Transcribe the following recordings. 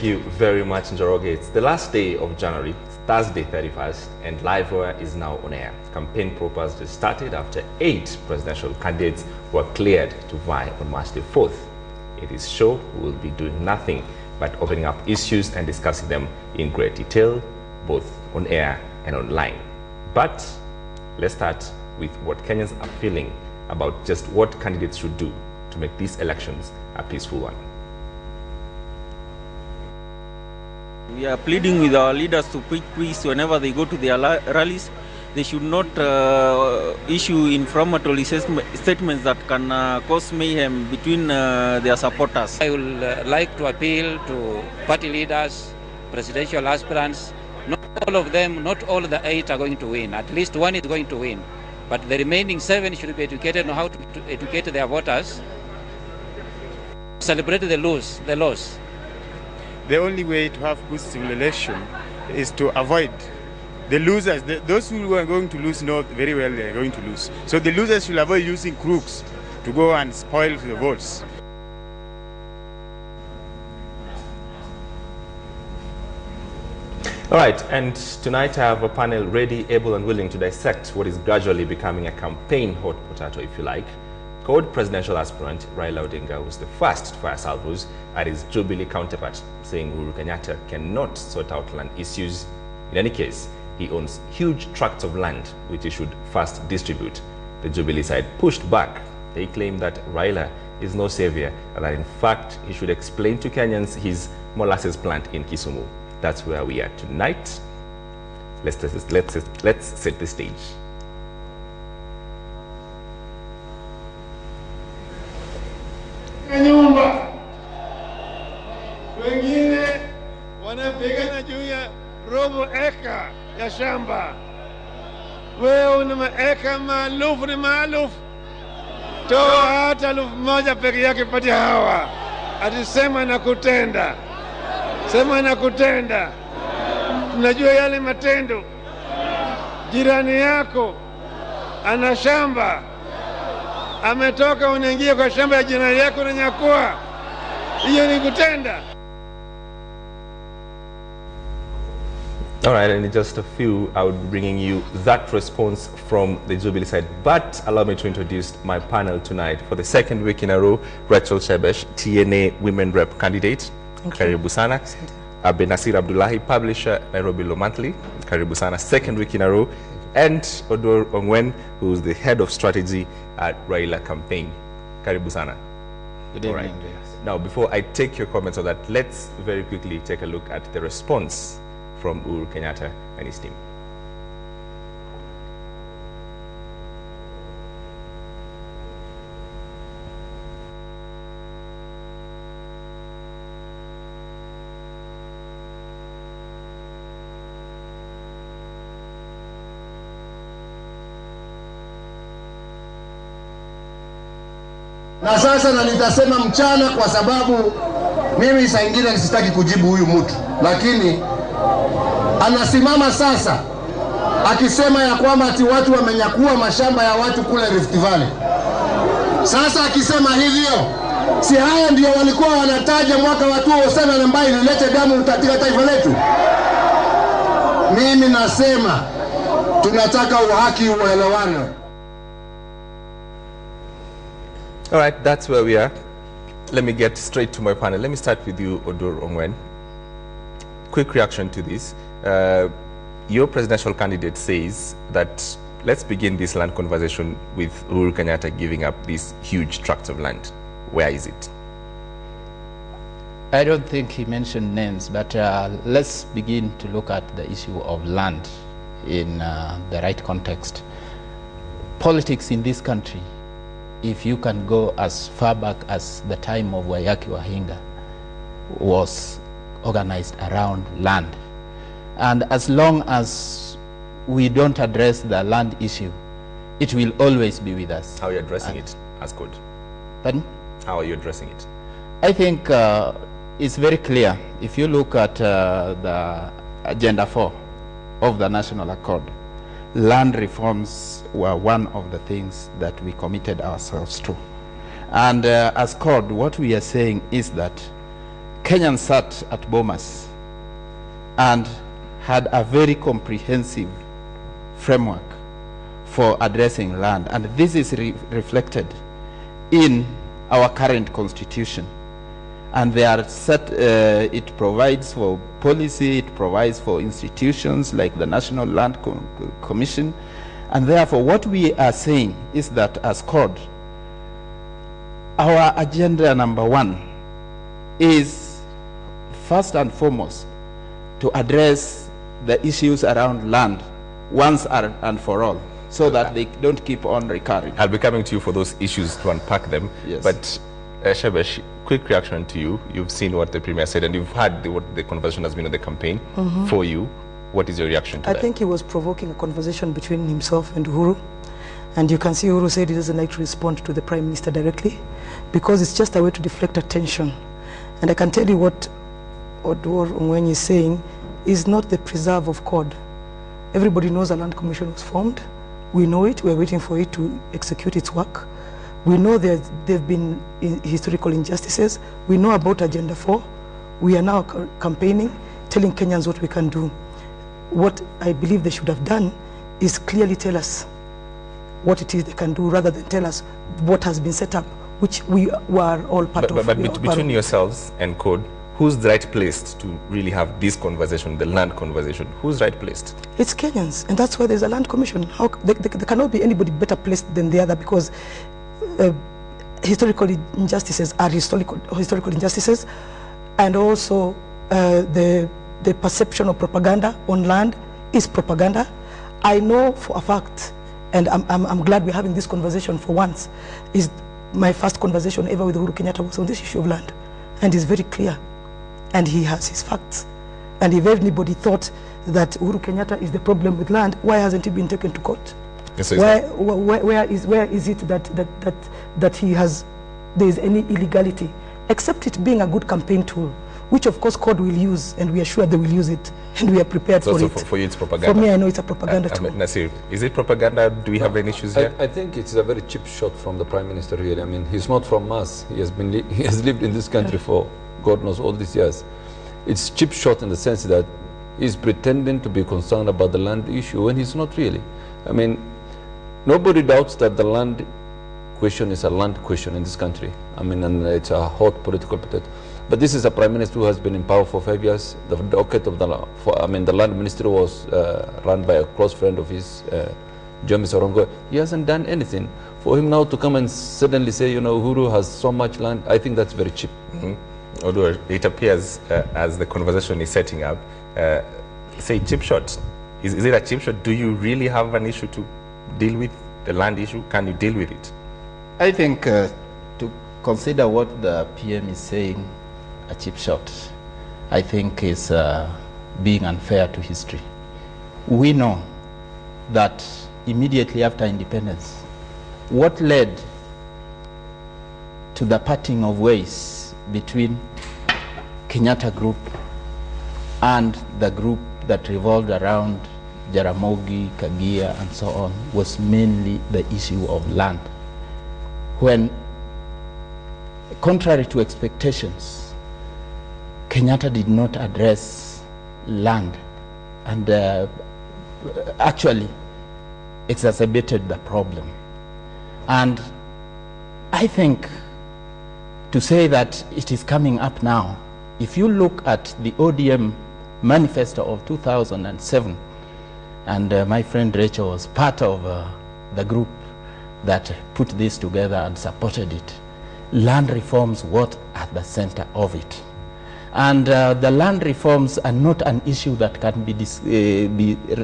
you very much, Njoroge. It's the last day of January, Thursday 31st, and Livewire is now on air. Campaign propers just started after 8 presidential candidates were cleared to vie on March the 4th. In this show, we will be doing nothing but opening up issues and discussing them in great detail, both on air and online. But let's start with what Kenyans are feeling about just what candidates should do to make these elections a peaceful one. We are pleading with our leaders to preach peace whenever they go to their rallies. They should not issue inflammatory statements that can cause mayhem between their supporters. I would like to appeal to party leaders, presidential aspirants. Not all of them, not all the 8 are going to win. At least 1 is going to win. But the remaining 7 should be educated on how to educate their voters. Celebrate the loss. The only way to have good civil election is to avoid the losers. Those who are going to lose know very well they are going to lose. So the losers should avoid using crooks to go and spoil the votes. All right, and tonight I have a panel ready, able and willing to dissect what is gradually becoming a campaign hot potato, if you like. Called presidential aspirant Raila Odinga was the first to fire salvos at his Jubilee counterpart, saying Uhuru Kenyatta cannot sort out land issues. In any case, he owns huge tracts of land which he should first distribute. The Jubilee side pushed back. They claim that Raila is no savior and that in fact he should explain to Kenyans his molasses plant in Kisumu. That's where we are tonight. Let's set the stage. Nyumba wengine wanapigana juu ya robo eka ya shamba. Wewe una maeka maalufu ni maalufu, toa hata lufu moja peke yake pati hawa. Atisema na kutenda, sema na kutenda. Tunajua yale matendo. Jirani yako ana shamba, ametoka unaingia kwa shamba ya jirani yako na nyakua. Hiyo ni kutenda. All right, and in just a few, I would be bringing you that response from the Jubilee side. But allow me to introduce my panel tonight. For the second week in a row, Rachel Shebesh, TNA Women Rep candidate. Karibu sana. Abdinassir Abdullahi, publisher, Nairobi Law Monthly. Karibu sana. Second week in a row. And Odor Ongwen, who is the head of strategy at Raila campaign. Karibu sana. Good evening. Right. Now, before I take your comments on that, let's very quickly take a look at the response from Uhuru Kenyatta and his team. Na sasa na nitasema mchana kwa sababu mimi saa ingine sitaki kujibu huyu mtu, lakini anasimama sasa akisema ya kwamba ati watu wamenyakua mashamba ya watu kule Rift Valley. Sasa akisema hivyo, si haya ndio walikuwa wanataja mwaka wa 2007 ambayo ililete damu katika taifa letu? Mimi nasema tunataka uhaki uelewano. All right, that's where we are. Let me get straight to my panel. Let me start with you, Odor Ongwen. Quick reaction to this. Your presidential candidate says that let's begin this land conversation with Uhuru Kenyatta giving up these huge tracts of land. Where is it? I don't think he mentioned names, but let's begin to look at the issue of land in the right context. Politics in this country, if you can go as far back as the time of Wayaki Wahinga, was organized around land. And as long as we don't address the land issue, it will always be with us. How are you addressing it as code? Pardon? How are you addressing it? I think it's very clear. If you look at the Agenda 4 of the National Accord, land reforms were one of the things that we committed ourselves to. And as CORD, what we are saying is that Kenyans sat at Bomas and had a very comprehensive framework for addressing land, and this is reflected in our current constitution. And they are set, it provides for policy, it provides for institutions like the National Land Commission, and therefore what we are saying is that as CORD, our agenda number 1 is first and foremost to address the issues around land once and for all, so that they don't keep on recurring. I'll be coming to you for those issues to unpack them. Yes. But Shebesh, quick reaction to you. You've seen what the Premier said, and you've heard what the conversation has been on the campaign. For you, what is your reaction to that? I think he was provoking a conversation between himself and Uhuru. And you can see Uhuru said he doesn't like to respond to the Prime Minister directly because it's just a way to deflect attention. And I can tell you what Odwor Ongwen is saying is not the preserve of CORD. Everybody knows a land commission was formed. We know it. We're waiting for it to execute its work. We know there have been historical injustices. We know about Agenda 4. We are now campaigning, telling Kenyans what we can do. What I believe they should have done is clearly tell us what it is they can do, rather than tell us what has been set up, which we were all part of. But between yourselves and CORD, who's right placed to really have this conversation, the land conversation? Who's right placed? It's Kenyans, and that's why there's a land commission. There cannot be anybody better placed than the other, because historical injustices are historical injustices, and also the perception of propaganda on land is propaganda. I know for a fact, and I'm glad we're having this conversation for once, is my first conversation ever with Uhuru Kenyatta was on this issue of land, and he's very clear, and he has his facts. And if anybody thought that Uhuru Kenyatta is the problem with land, why hasn't he been taken to court? Yes, so where is it that there is any illegality, except it being a good campaign tool, which of course CORD will use, and we are sure they will use it, and we are prepared for it. For you it's propaganda? For me, I know it's a propaganda tool. Nasir, is it propaganda? Do we have any issues here? I think it's a very cheap shot from the Prime Minister really. I mean, he's not from us. He has lived in this country for God knows all these years. It's cheap shot in the sense that he's pretending to be concerned about the land issue when he's not really. I mean, nobody doubts that the land question is a land question in this country. I mean, and it's a hot political potato. But this is a Prime Minister who has been in power for 5 years. The docket of the land ministry was run by a close friend of his, James Orongo. He hasn't done anything. For him now to come and suddenly say, you know, Uhuru has so much land, I think that's very cheap. Although it appears, as the conversation is setting up, say cheap shot. Is it a cheap shot? Do you really have an issue to deal with, the land issue? Can you deal with it? I think to consider what the PM is saying a cheap shot, I think is being unfair to history. We know that immediately after independence, what led to the parting of ways between Kenyatta Group and the group that revolved around Jaramogi, Kagia, and so on was mainly the issue of land. When, contrary to expectations, Kenyatta did not address land and actually exacerbated the problem. And I think to say that it is coming up now, if you look at the ODM manifesto of 2007, and my friend Rachel was part of the group that put this together and supported it, land reforms were at the center of it. And the land reforms are not an issue that can be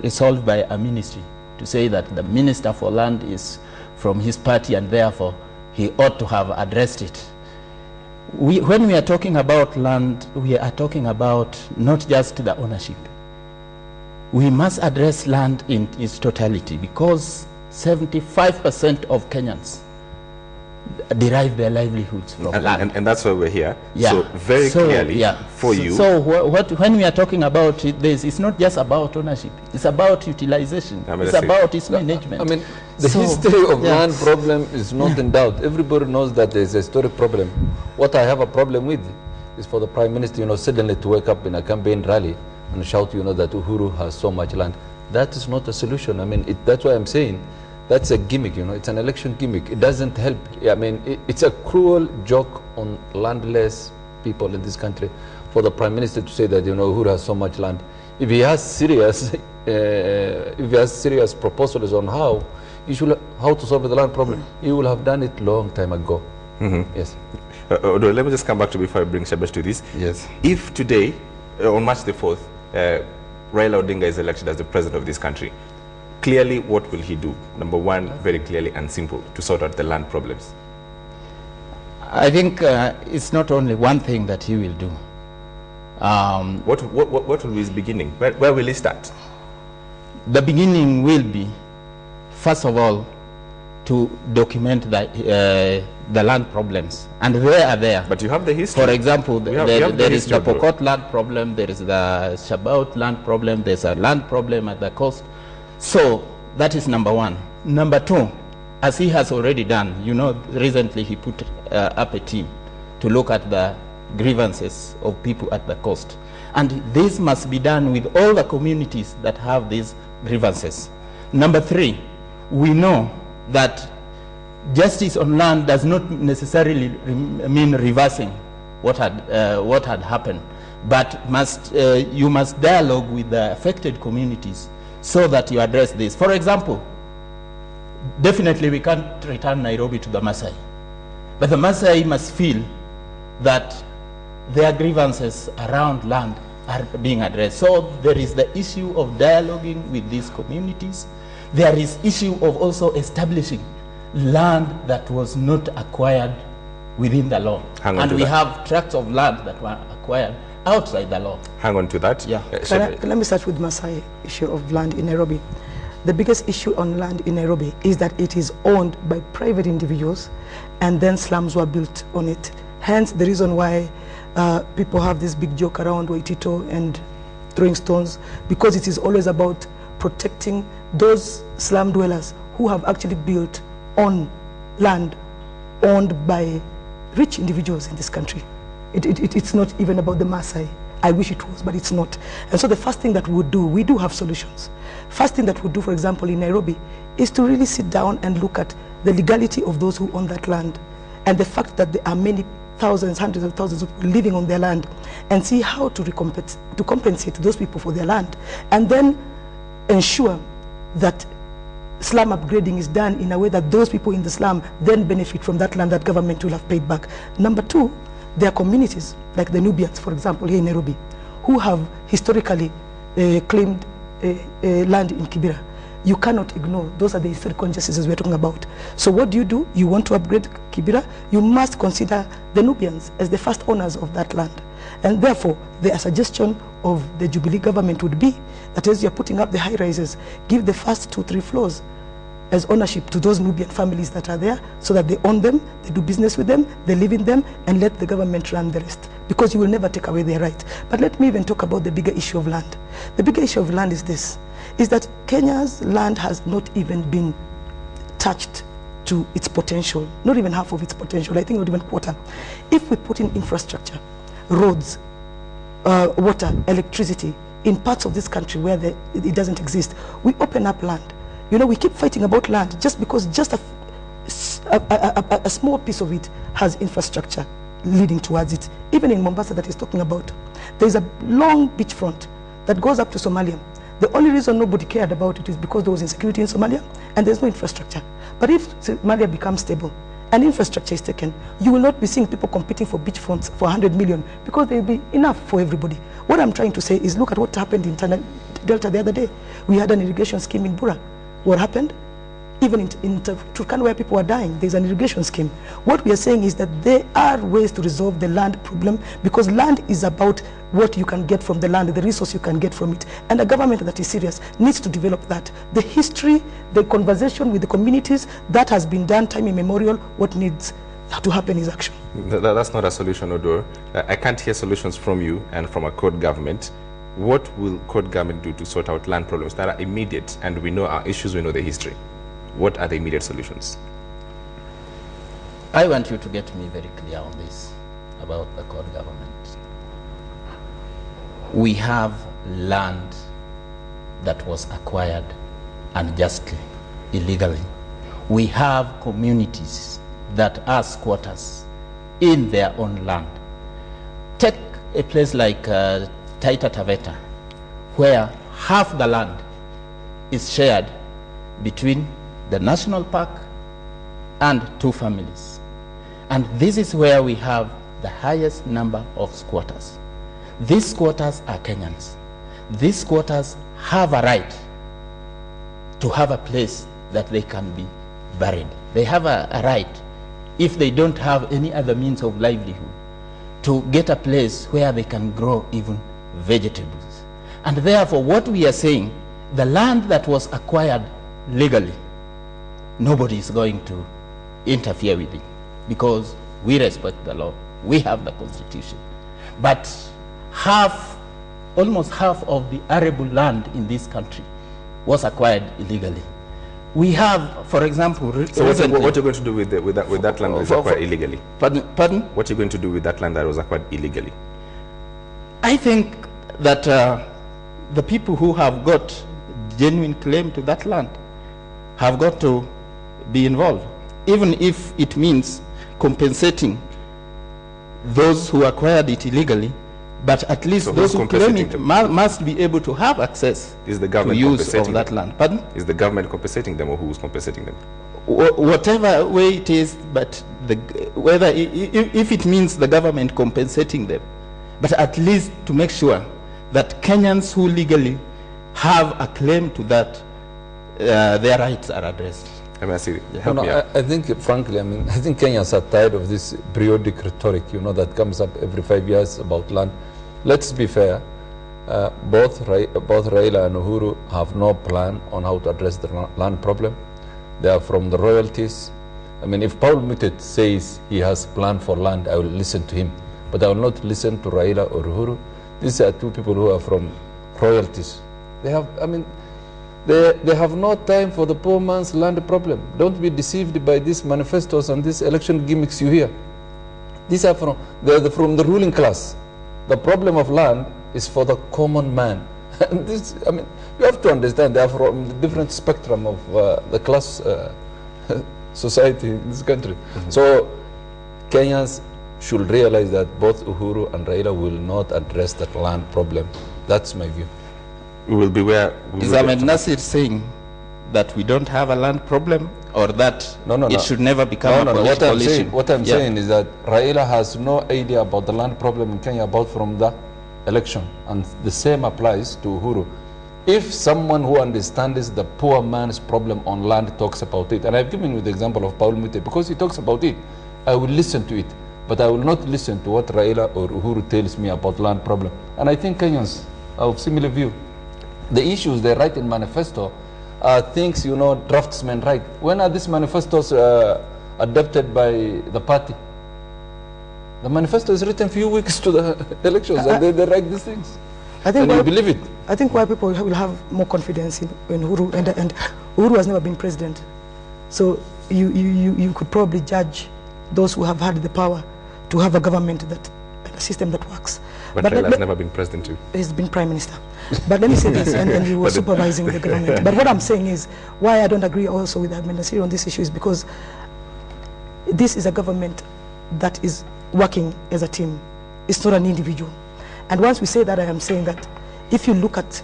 resolved by a ministry, to say that the Minister for Land is from his party and therefore he ought to have addressed it. When we are talking about land, we are talking about not just the ownership. We must address land in its totality, because 75% of Kenyans derive their livelihoods from land. And that's why we're here. Yeah. So very clearly for you. So when we are talking about it, it's not just about ownership. It's about utilization. It's about its management. I mean, the history of land problem is not in doubt. Everybody knows that there's a historic problem. What I have a problem with is for the Prime Minister, suddenly to wake up in a campaign rally and shout, that Uhuru has so much land. That is not a solution. I mean, that's why I'm saying that's a gimmick, it's an election gimmick. It doesn't help. I mean, it's a cruel joke on landless people in this country for the Prime Minister to say that, Uhuru has so much land. If he has serious, proposals on how to solve the land problem, he will have done it long time ago. Yes. Let me just come back to before I bring Shabash to this. Yes. If today, on March the 4th, Raila Odinga is elected as the president of this country, clearly what will he do? Number one, very clearly and simple, to sort out the land problems. I think it's not only one thing that he will do. What will be his beginning? Where will he start? The beginning will be, first of all, to document the land problems, and they are there. But you have the history. For example, there is the Pokot land problem, there is the Shabaut land problem, there's a land problem at the coast. So that is number one. Number two, as he has already done, recently he put up a team to look at the grievances of people at the coast. And this must be done with all the communities that have these grievances. Number three, we know that justice on land does not necessarily mean reversing what had happened, but you must dialogue with the affected communities so that you address this. For example, definitely we can't return Nairobi to the Maasai, but the Maasai must feel that their grievances around land are being addressed. So there is the issue of dialoguing with these communities. There is issue of also establishing land that was not acquired within the law. And we have tracts of land that were acquired outside the law. Hang on to that. Yeah. Let me start with Maasai issue of land in Nairobi. The biggest issue on land in Nairobi is that it is owned by private individuals, and then slums were built on it. Hence the reason why people have this big joke around Waitito and throwing stones, because it is always about protecting those slum dwellers who have actually built on land owned by rich individuals in this country. It's not even about the Maasai. I wish it was, but it's not. And so the first thing that we do have solutions. First thing that we do, for example, in Nairobi, is to really sit down and look at the legality of those who own that land, and the fact that there are many thousands, hundreds of thousands of people living on their land, and see how to compensate those people for their land, and then ensure that slum upgrading is done in a way that those people in the slum then benefit from that land that government will have paid back. Number two, there are communities like the Nubians, for example, here in Nairobi, who have historically claimed land in Kibera. You cannot ignore. Those are the historical injustices we're talking about. So what do? You want to upgrade Kibera, you must consider the Nubians as the first owners of that land. And therefore, the suggestion of the Jubilee government would be that as you're putting up the high rises, give the first 2-3 floors as ownership to those Nubian families that are there, so that they own them, they do business with them, they live in them, and let the government run the rest, because you will never take away their right. But let me even talk about the bigger issue of land. The bigger issue of land is this, is that Kenya's land has not even been touched to its potential, not even half of its potential, I think not even quarter. If we put in infrastructure, roads, water, electricity, in parts of this country where it doesn't exist, we open up land. We keep fighting about land just because just a small piece of it has infrastructure leading towards it. Even in Mombasa that he's talking about, there's a long beachfront that goes up to Somalia. The only reason nobody cared about it is because there was insecurity in Somalia and there's no infrastructure. But if Somalia becomes stable and infrastructure is taken, you will not be seeing people competing for beachfronts for 100 million, because there will be enough for everybody. What I'm trying to say is, look at what happened in Delta the other day. We had an irrigation scheme in Bura. What happened? Even in Turkana, where people are dying, there's an irrigation scheme. What we are saying is that there are ways to resolve the land problem, because land is about what you can get from the land, the resource you can get from it. And a government that is serious needs to develop that. The history, the conversation with the communities, that has been done time immemorial. What needs to happen is action. That's not a solution, Odur. I can't hear solutions from you and from a court government. What will court government do to sort out land problems that are immediate, and we know our issues, we know the history? What are the immediate solutions? I want you to get me very clear on this. about the Code government. We have land that was acquired unjustly, illegally. We have communities that are squatters in their own land. Take a place like Taita Taveta, where half the land is shared between the national park and 2 families. And this is where we have the highest number of squatters. These squatters are Kenyans. These squatters have a right to have a place that they can be buried. They have a right, if they don't have any other means of livelihood, to get a place where they can grow even vegetables. And therefore, what we are saying, the land that was acquired legally, nobody is going to interfere with it, because we respect the law, we have the constitution. But almost half of the arable land in this country was acquired illegally. We have, for example, so what are you going to do with that land that was acquired illegally? Pardon? What are you going to do with that land that was acquired illegally? I think that the people who have got genuine claim to that land have got to be involved, even if it means compensating those who acquired it illegally, but at least so those who claim it must be able to have access to use of that land. Pardon? Is the government compensating them, or who is compensating them? Whatever way it is, but whether if it means the government compensating them, but at least to make sure that Kenyans who legally have a claim to that, their rights are addressed. I think, frankly, I think Kenyans are tired of this periodic rhetoric, that comes up every 5 years about land. Let's be fair. Both Raila and Uhuru have no plan on how to address the land problem. They are from the royalties. If Paul Mutet says he has plan for land, I will listen to him. But I will not listen to Raila or Uhuru. These are 2 people who are from royalties. They have, they have no time for the poor man's land problem. Don't be deceived by these manifestos and these election gimmicks you hear. These are from the ruling class. The problem of land is for the common man. And this, you have to understand, they are from the different spectrum of the class society in this country. So Kenyans should realize that both Uhuru and Raila will not address that land problem. That's my view. We will be where... Is Abdinassir saying that we don't have a land problem, or that it should never become a political issue? What I'm saying is that Raila has no idea about the land problem in Kenya, about from the election, and the same applies to Uhuru. If someone who understands the poor man's problem on land talks about it, and I've given you the example of Paul Mutet, because he talks about it, I will listen to it, but I will not listen to what Raila or Uhuru tells me about land problem. And I think Kenyans are of similar view. The issues they write in manifesto are things, draftsmen write. When are these manifestos adopted by the party? The manifesto is written a few weeks to the elections, and they write these things. And you believe it. I think why people will have more confidence in Uhuru, and Uhuru has never been president. So you could probably judge those who have had the power to have a government and a system that works. But Raila has never been president too. He's been prime minister. But let me say this, and he was supervising the government. But what I'm saying is, why I don't agree also with Abdinassir on this issue is because this is a government that is working as a team. It's not an individual. And once we say that, I am saying that if you look at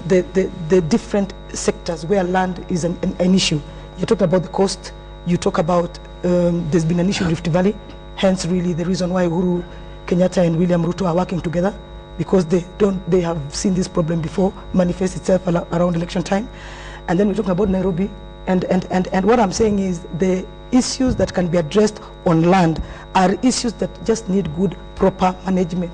the different sectors where land is an issue, you talk about the coast, you talk about there's been an issue in Rift Valley, hence really the reason why Uhuru Kenyatta and William Ruto are working together, because they have seen this problem before manifest itself around election time. And then we're talking about Nairobi, and what I'm saying is the issues that can be addressed on land are issues that just need good, proper management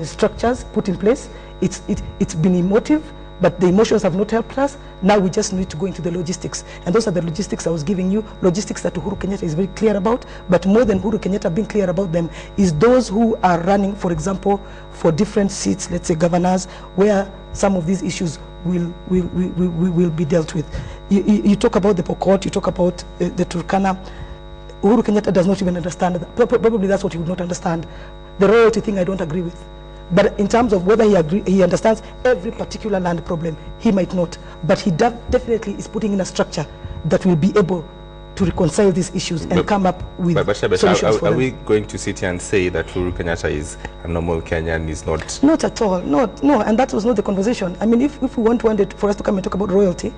structures put in place. It's been emotive, but the emotions have not helped us. Now we just need to go into the logistics. And those are the logistics I was giving you, logistics that Uhuru Kenyatta is very clear about. But more than Uhuru Kenyatta being clear about them is those who are running, for example, for different seats, let's say governors, where some of these issues will be dealt with. You talk about the Pokot, you talk about the Turkana. Uhuru Kenyatta does not even understand that. Probably that's what he would not understand. The royalty thing I don't agree with. But in terms of whether he understands every particular land problem, he might not. But he definitely is putting in a structure that will be able to reconcile these issues and come up with solutions for them. Are we going to sit here and say that Uhuru Kenyatta is a normal Kenyan, is not? Not at all. No, and that was not the conversation. I mean, if we want one day for us to come and talk about royalty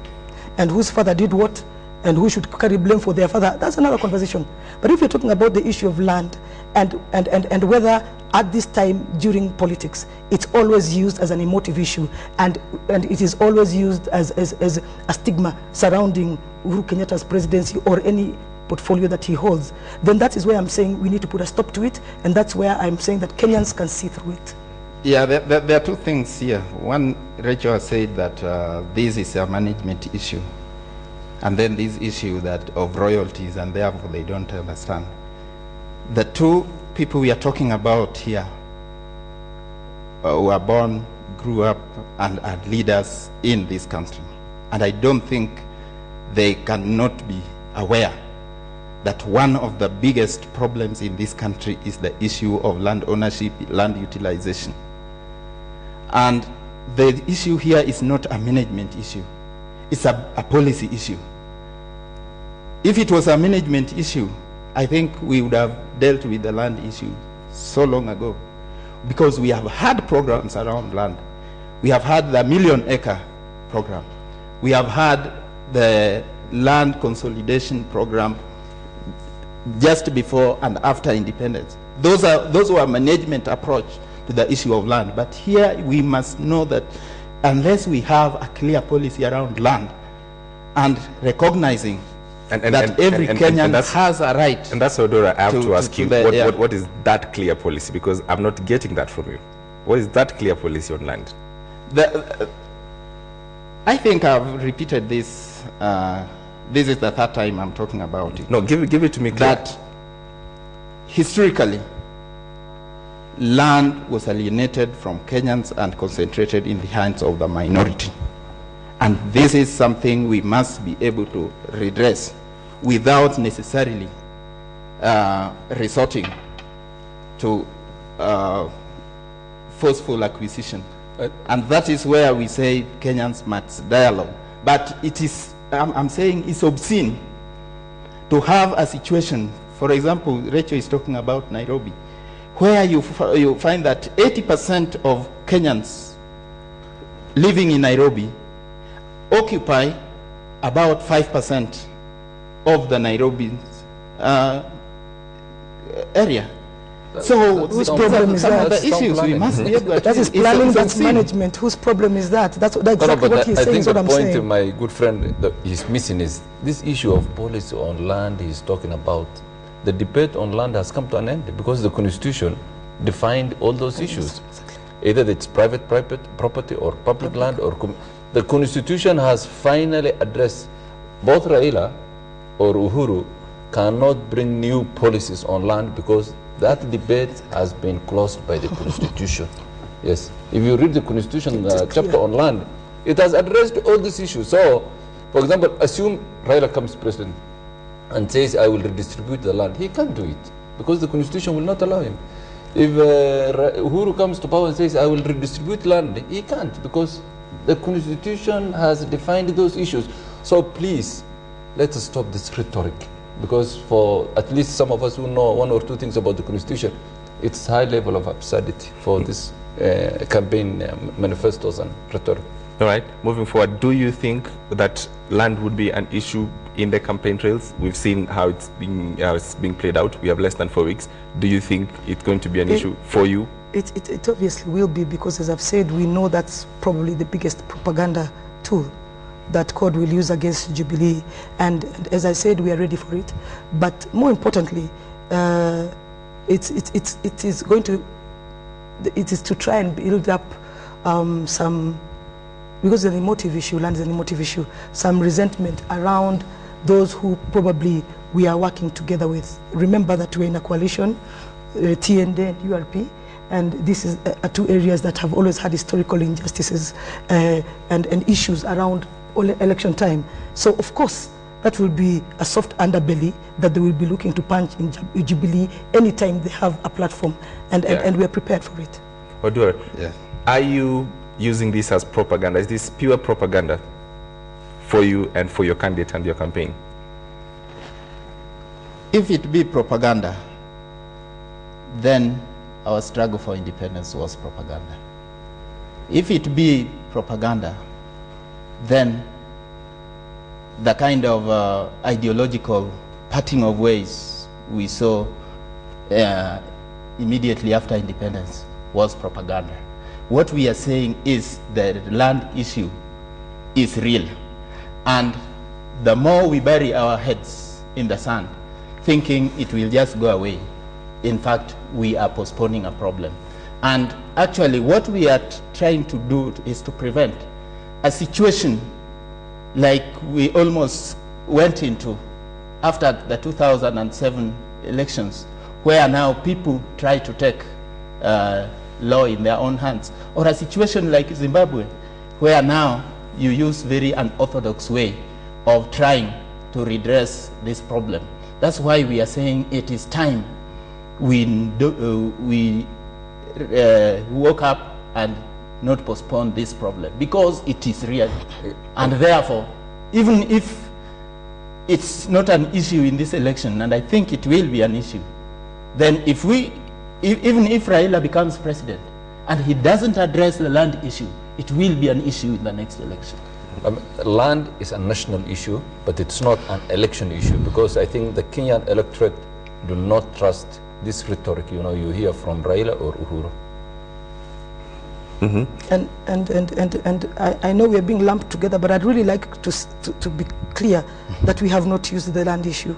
and whose father did what and who should carry blame for their father, that's another conversation. But if you're talking about the issue of land and whether at this time during politics, it's always used as an emotive issue and it is always used as a stigma surrounding Uhuru Kenyatta's presidency or any portfolio that he holds, then that is where I'm saying we need to put a stop to it, and that's where I'm saying that Kenyans can see through it. Yeah, there are two things here. One, Rachel has said that this is a management issue, and then this issue that of royalties, and therefore they don't understand. The two people we are talking about here who are born, grew up, and are leaders in this country, and I don't think they cannot be aware that one of the biggest problems in this country is the issue of land ownership, land utilization. And the issue here is not a management issue. It's a policy issue. If it was a management issue, I think we would have dealt with the land issue so long ago, because we have had programs around land. We have had the million-acre program. We have had the land consolidation program just before and after independence. Those were management approach to the issue of land. But here we must know that unless we have a clear policy around land and recognizing that every Kenyan has a right. And that's Odora, I have to ask you, what is that clear policy? Because I'm not getting that from you. What is that clear policy on land? I think I've repeated this. This is the third time I'm talking about it. No, give it to me clear. That historically, land was alienated from Kenyans and concentrated in the hands of the minority. And this is something we must be able to redress without necessarily resorting to forceful acquisition. And that is where we say Kenyans must dialogue. But it is, I'm saying it's obscene to have a situation, for example, Rachel is talking about Nairobi, where you find that 80% of Kenyans living in Nairobi occupy about 5% of the Nairobi area. So whose problem is that? The issues we must be able to that is planning, that's management. Whose problem is that? That's exactly what he's saying. I think the point my good friend is missing is this issue of policy on land he's talking about. The debate on land has come to an end because the Constitution defined all those issues. Either it's private property or public land, or the Constitution has finally addressed both Raila or Uhuru cannot bring new policies on land because that debate has been closed by the Constitution. Yes, if you read the Constitution chapter on land, it has addressed all these issues. So, for example, assume Raila comes president and says, I will redistribute the land. He can't do it because the Constitution will not allow him. If Uhuru comes to power and says, I will redistribute land, he can't because the Constitution has defined those issues. So please, let us stop this rhetoric. Because for at least some of us who know one or two things about the Constitution, it's high level of absurdity for this campaign manifestos and rhetoric. All right, moving forward, do you think that land would be an issue in the campaign trails? We've seen how it's being played out. We have less than 4 weeks. Do you think it's going to be an issue for you? It obviously will be, because as I've said, we know that's probably the biggest propaganda tool that CORD will use against Jubilee, and as I said, we are ready for it. But more importantly, it is to try and build up some, because it's an emotive issue, land is an emotive issue, some resentment around those who probably we are working together with. Remember that we're in a coalition, TNA and URP, and this is two areas that have always had historical injustices and issues around election time. So of course, that will be a soft underbelly that they will be looking to punch in Jubilee anytime they have a platform, and we are prepared for it. Odur, Yeah. are you using this as propaganda? Is this pure propaganda for you and for your candidate and your campaign? If it be propaganda, then our struggle for independence was propaganda. If it be propaganda, then the kind of ideological parting of ways we saw immediately after independence was propaganda. What we are saying is that the land issue is real, and the more we bury our heads in the sand thinking it will just go away, in fact we are postponing a problem. And actually what we are trying to do is to prevent a situation like we almost went into after the 2007 elections, where now people try to take law in their own hands, or a situation like Zimbabwe, where now you use very unorthodox way of trying to redress this problem. That's why we are saying it is time we woke up and not postpone this problem, because it is real. And therefore, even if it's not an issue in this election, and I think it will be an issue, then even if Raila becomes president and he doesn't address the land issue, it will be an issue in the next election. Land is a national issue, but it's not an election issue, because I think the Kenyan electorate do not trust this rhetoric, you hear from Raila or Uhuru. And I know we are being lumped together, but I'd really like to be clear that we have not used the land issue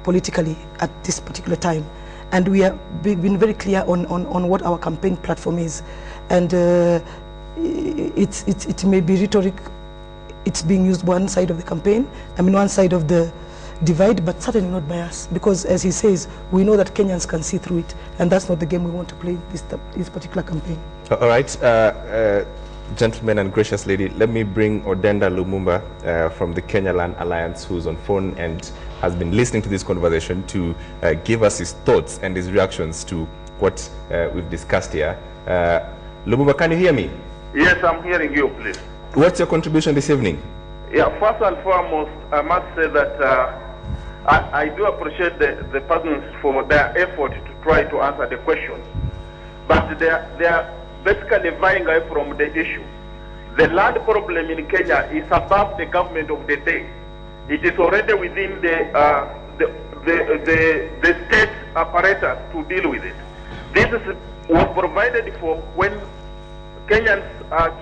politically at this particular time, and we have been very clear on what our campaign platform is, and it may be rhetoric. It's being used one side of the campaign, one side of the divide, but certainly not by us, because as he says, we know that Kenyans can see through it, and that's not the game we want to play this particular campaign. All right, gentlemen and gracious lady, let me bring Odenda Lumumba from the Kenya Land Alliance, who's on phone and has been listening to this conversation, to give us his thoughts and his reactions to what we've discussed here. Lumumba, can you hear me? Yes, I'm hearing you, please. What's your contribution this evening? Yeah, first and foremost, I must say that I do appreciate the persons for their effort to try to answer the question. But they are basically vying away from the issue. The land problem in Kenya is above the government of the day. It is already within the state apparatus to deal with it. This was provided for when Kenyans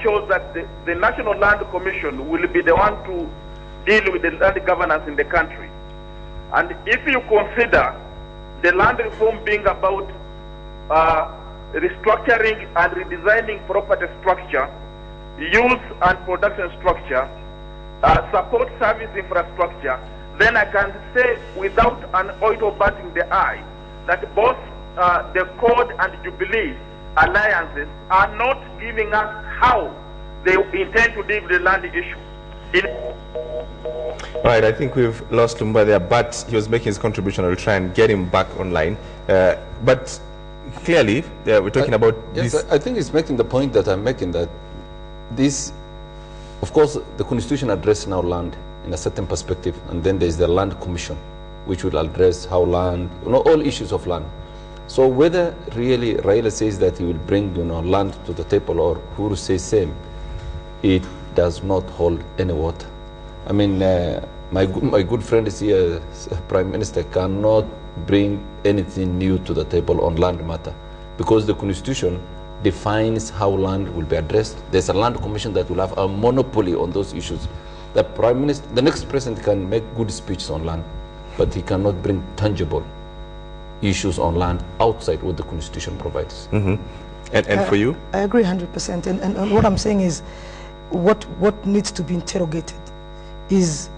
chose that the National Land Commission will be the one to deal with the land governance in the country. And if you consider the land reform being about restructuring and redesigning property structure, use and production structure, support service infrastructure, then I can say without an oil batting the eye that both the Code and Jubilee alliances are not giving us how they intend to deal with the land issue. Right, I think we've lost Lumumba there, but he was making his contribution. I will try and get him back online. But clearly, we're talking about yes, this. I think he's making the point that I'm making, that this, of course, the Constitution addresses now land in a certain perspective, and then there's the Land Commission, which will address how land, all issues of land. So whether really Raila says that he will bring land to the table, or Uhuru says same, it does not hold any water. I mean, my good friend is here, Prime Minister, cannot bring anything new to the table on land matter, because the Constitution defines how land will be addressed. There's a Land Commission that will have a monopoly on those issues. The Prime Minister, the next president, can make good speeches on land, but he cannot bring tangible issues on land outside what the Constitution provides. And for you? I agree 100%. And what I'm saying is, what needs to be interrogated is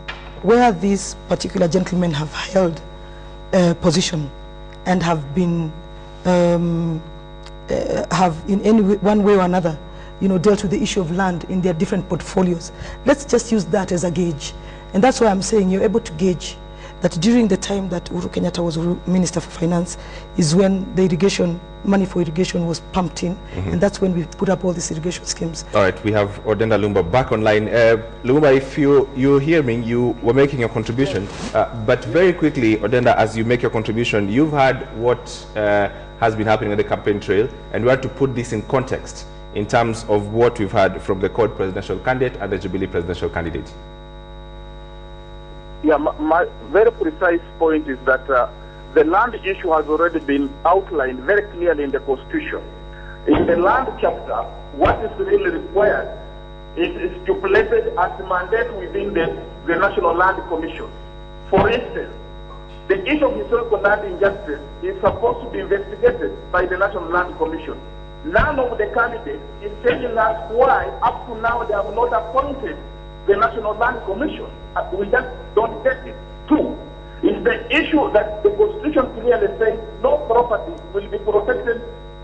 where these particular gentlemen have held a position and have been, have in any way, one way or another, dealt with the issue of land in their different portfolios. Let's just use that as a gauge. And that's why I'm saying you're able to gauge that during the time that Uhuru Kenyatta was Minister for Finance is when the irrigation, money for irrigation was pumped in, and that's when we put up all these irrigation schemes. All right, we have Odenda Lumba back online. Lumba, if you're hearing, you were making a contribution, but very quickly, Odenda, as you make your contribution, you've heard what has been happening on the campaign trail, and we have to put this in context in terms of what we've heard from the CORD presidential candidate and the Jubilee presidential candidate. Yeah, my very precise point is that the land issue has already been outlined very clearly in the Constitution. In the land chapter, what is really required is stipulated as a mandate within the National Land Commission. For instance, the issue of historical land injustice is supposed to be investigated by the National Land Commission. None of the candidates is telling us why up to now they have not appointed the National Land Commission. We just don't get it. Two, is the issue that the Constitution clearly says no property will be protected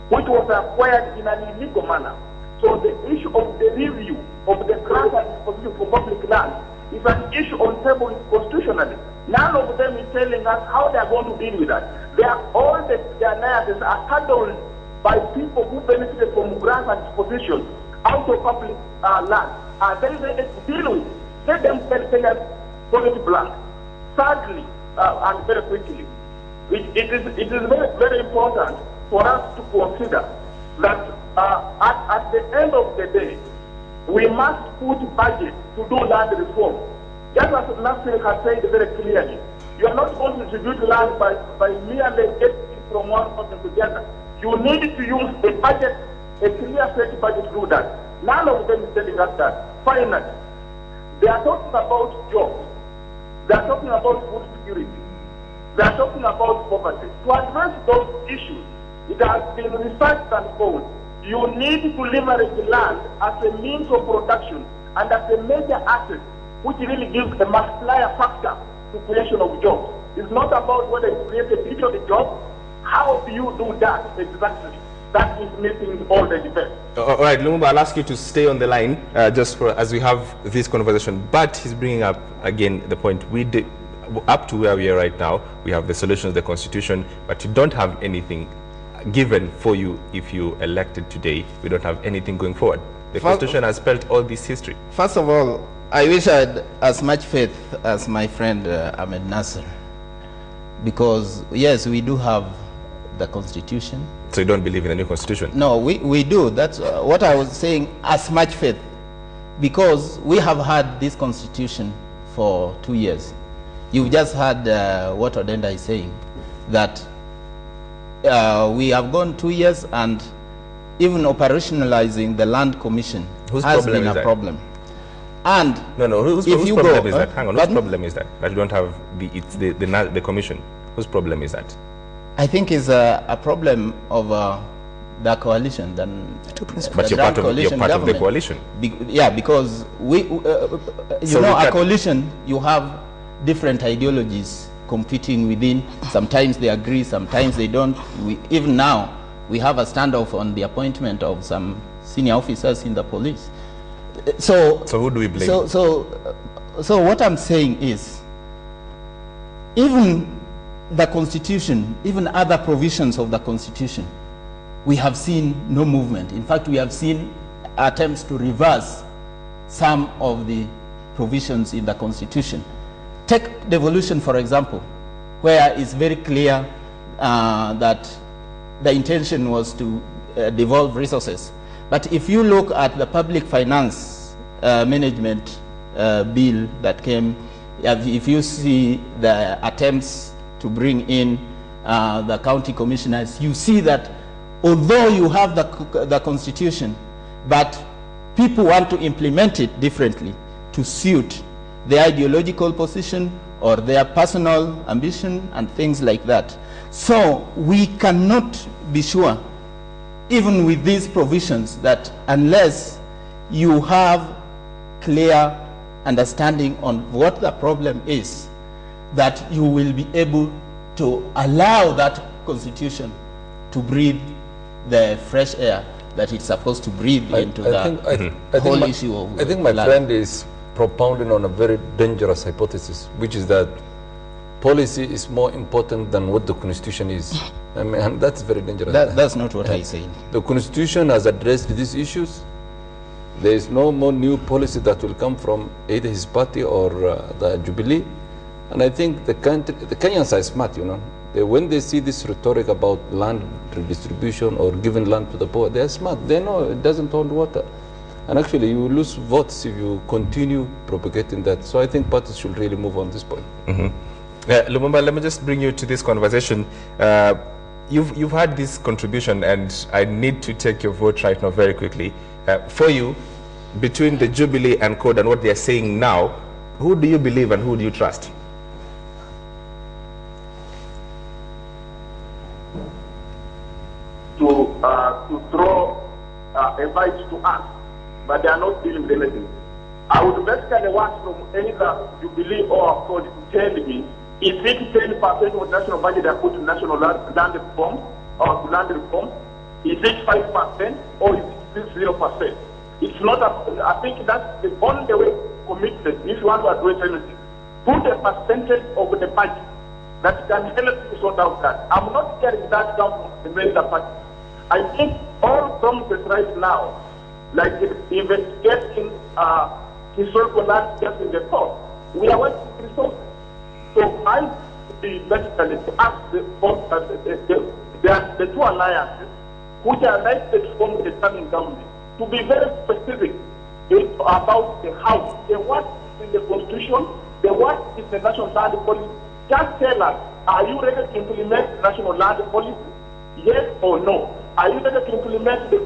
which was acquired in an illegal manner. So the issue of the review of the grant and disposition for public land is an issue on table constitutionally. None of them is telling us how they are going to deal with that. They are all the narratives are handled by people who benefited from grants and disposition out of public land. Very, very deal with. Let them tell us policy blank. Thirdly, and very quickly, it is very, very important for us to consider that at the end of the day, we must put budget to do land reform. Just as Nasir has said very clearly, you are not going to distribute land by merely getting from one person to the other. You need to use a budget, a clear set budget to do that. None of them is telling us that. Finally, they are talking about jobs. They are talking about food security. They are talking about poverty. To address those issues, it has been researched and found. You need to leverage the land as a means of production and as a major asset, which really gives a multiplier factor to creation of jobs. It's not about whether you create a billion jobs. How do you do that exactly? That is missing all the debate. All right, Lumumba, I'll ask you to stay on the line just for as we have this conversation. But he's bringing up again the point up to where we are right now. We have the solutions, the Constitution, but you don't have anything given for you if you elected today. We don't have anything going forward. The Constitution has spelled all this history. First of all, I wish I had as much faith as my friend Ahmed Nasser, because yes, we do have the Constitution. So you don't believe in the new Constitution? No, we do. That's what I was saying, as much faith, because we have had this Constitution for 2 years. You've just heard what Odenda is saying, that we have gone 2 years, and even operationalizing the Land Commission has been a problem. And whose problem is that? Hang on, whose problem is that? That you don't have the commission. Whose problem is that? I think is a problem of the coalition. But you're part of the coalition. Yeah, because a coalition, you have different ideologies competing within. Sometimes they agree, sometimes they don't. Even now, we have a standoff on the appointment of some senior officers in the police. So who do we blame? So what I'm saying is, even the Constitution, even other provisions of the Constitution, we have seen no movement. In fact, we have seen attempts to reverse some of the provisions in the Constitution. Take devolution, for example, where it's very clear that the intention was to devolve resources. But if you look at the public finance management bill that came, if you see the attempts to bring in the county commissioners, you see that although you have the Constitution, but people want to implement it differently to suit their ideological position or their personal ambition and things like that. So we cannot be sure, even with these provisions, that unless you have clear understanding on what the problem is, that you will be able to allow that Constitution to breathe the fresh air that it's supposed to breathe into the whole issue of I think my friend is propounding on a very dangerous hypothesis, which is that policy is more important than what the Constitution is. I mean, and that's very dangerous. That's not what I say. The Constitution has addressed these issues. There is no more new policy that will come from either his party or the Jubilee. And I think the Kenyans are smart, you know. When they see this rhetoric about land redistribution or giving land to the poor, they are smart. They know it doesn't hold water. And actually, you will lose votes if you continue propagating that. So I think parties should really move on this point. Lumumba, let me just bring you to this conversation. You've had this contribution, and I need to take your vote right now very quickly. For you, between the Jubilee and CORD and what they are saying now, who do you believe and who do you trust? To throw advice to us, but they are not dealing with anything. I would basically want from either Jubilee or CORD to tell me, is it 10% of national budget they put to national land reform or to land reform? Is it 5% or is it 0%? It's not I think that's the only way committed if you want to address anything. Put a percentage of the budget that can help you sort out that. I'm not getting that down from the major party. I think all promises right now, like investigating historical land just in the court, we are waiting for resources. So I basically to ask the two alliances, which are elected from the standing government, to be very specific about the how, the what is in the constitution, the what is the national land policy. Just tell us, are you ready to implement the national land policy? Yes or no? Are you ready to implement the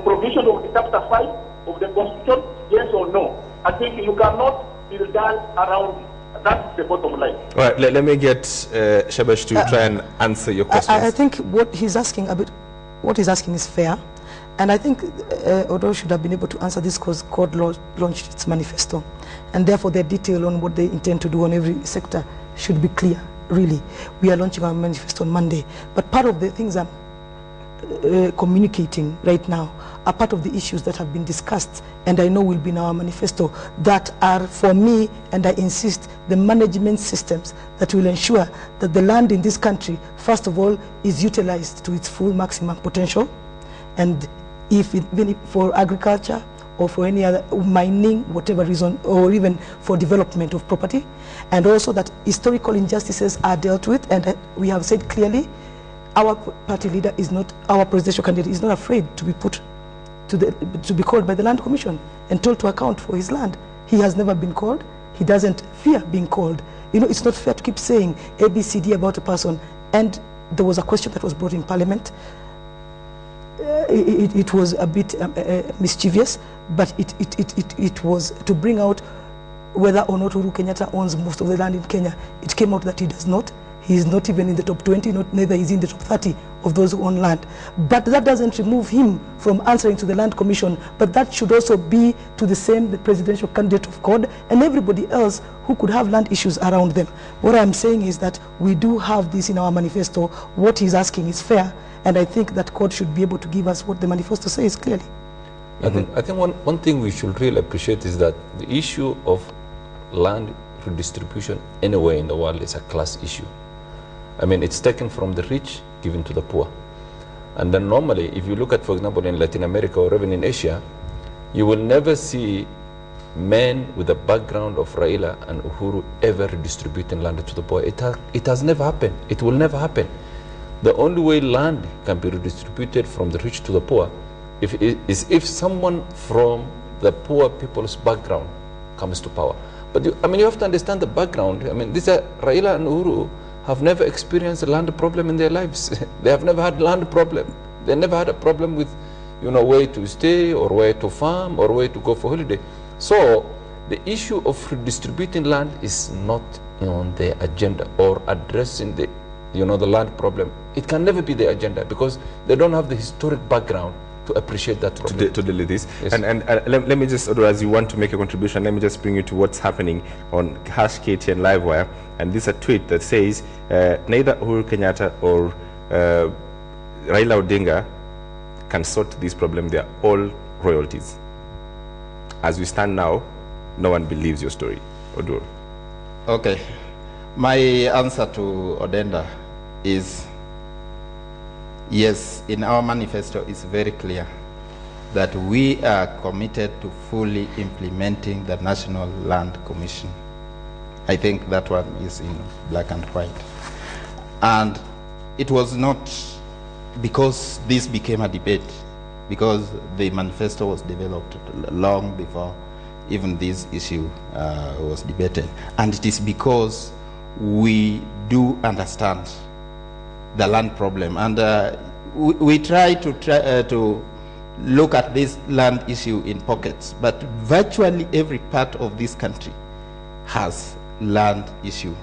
provision of the chapter 5 of the constitution? Yes or no? I think you cannot be done around it. That's the bottom line. All right, let me get Shabash to try and answer your questions. I think what he's asking is fair, and I think Odo should have been able to answer this because CORD launched its manifesto, and therefore the detail on what they intend to do on every sector should be clear. Really, we are launching our manifesto on Monday, but part of the things I'm communicating right now are part of the issues that have been discussed and I know will be in our manifesto that are, for me, and I insist, the management systems that will ensure that the land in this country, first of all, is utilized to its full maximum potential, and even for agriculture or for any other mining, whatever reason, or even for development of property, and also that historical injustices are dealt with, and we have said clearly our party leader is not, our presidential candidate is not afraid to be put to be called by the Land Commission and told to account for his land. He has never been called. He doesn't fear being called. You know, it's not fair to keep saying ABCD about a person. And there was a question that was brought in Parliament. It was a bit mischievous, but it was to bring out whether or not Uhuru Kenyatta owns most of the land in Kenya. It came out that he does not. He is not even in the top 20, neither is he in the top 30 of those who own land. But that doesn't remove him from answering to the Land Commission, but that should also be to the presidential candidate of CORD and everybody else who could have land issues around them. What I'm saying is that we do have this in our manifesto. What he's asking is fair, and I think that CORD should be able to give us what the manifesto says clearly. I think one thing we should really appreciate is that the issue of land redistribution anywhere in the world is a class issue. I mean, it's taken from the rich, given to the poor. And then normally, if you look at, for example, in Latin America or even in Asia, you will never see men with the background of Raila and Uhuru ever redistributing land to the poor. It has never happened. It will never happen. The only way land can be redistributed from the rich to the poor is if someone from the poor people's background comes to power. But you have to understand the background. I mean, these are Raila and Uhuru have never experienced a land problem in their lives. They have never had land problem. They never had a problem with, where to stay or where to farm or where to go for holiday. So the issue of redistributing land is not on their agenda, or addressing the land problem. It can never be their agenda because they don't have the historic background to appreciate that problem. To deal with this. Yes. And let me just, as you want to make a contribution, let me just bring you to what's happening on #KTN Livewire. And this is a tweet that says, neither Uhuru Kenyatta or Raila Odinga can sort this problem. They are all royalties. as we stand now, no one believes your story. Odur. Okay. My answer to Odenda is yes, in our manifesto it's very clear that we are committed to fully implementing the National Land Commission. I think that one is in black and white. And it was not because this became a debate, because the manifesto was developed long before even this issue was debated. And it is because we do understand the land problem. And we try to look at this land issue in pockets, but virtually every part of this country has land issue.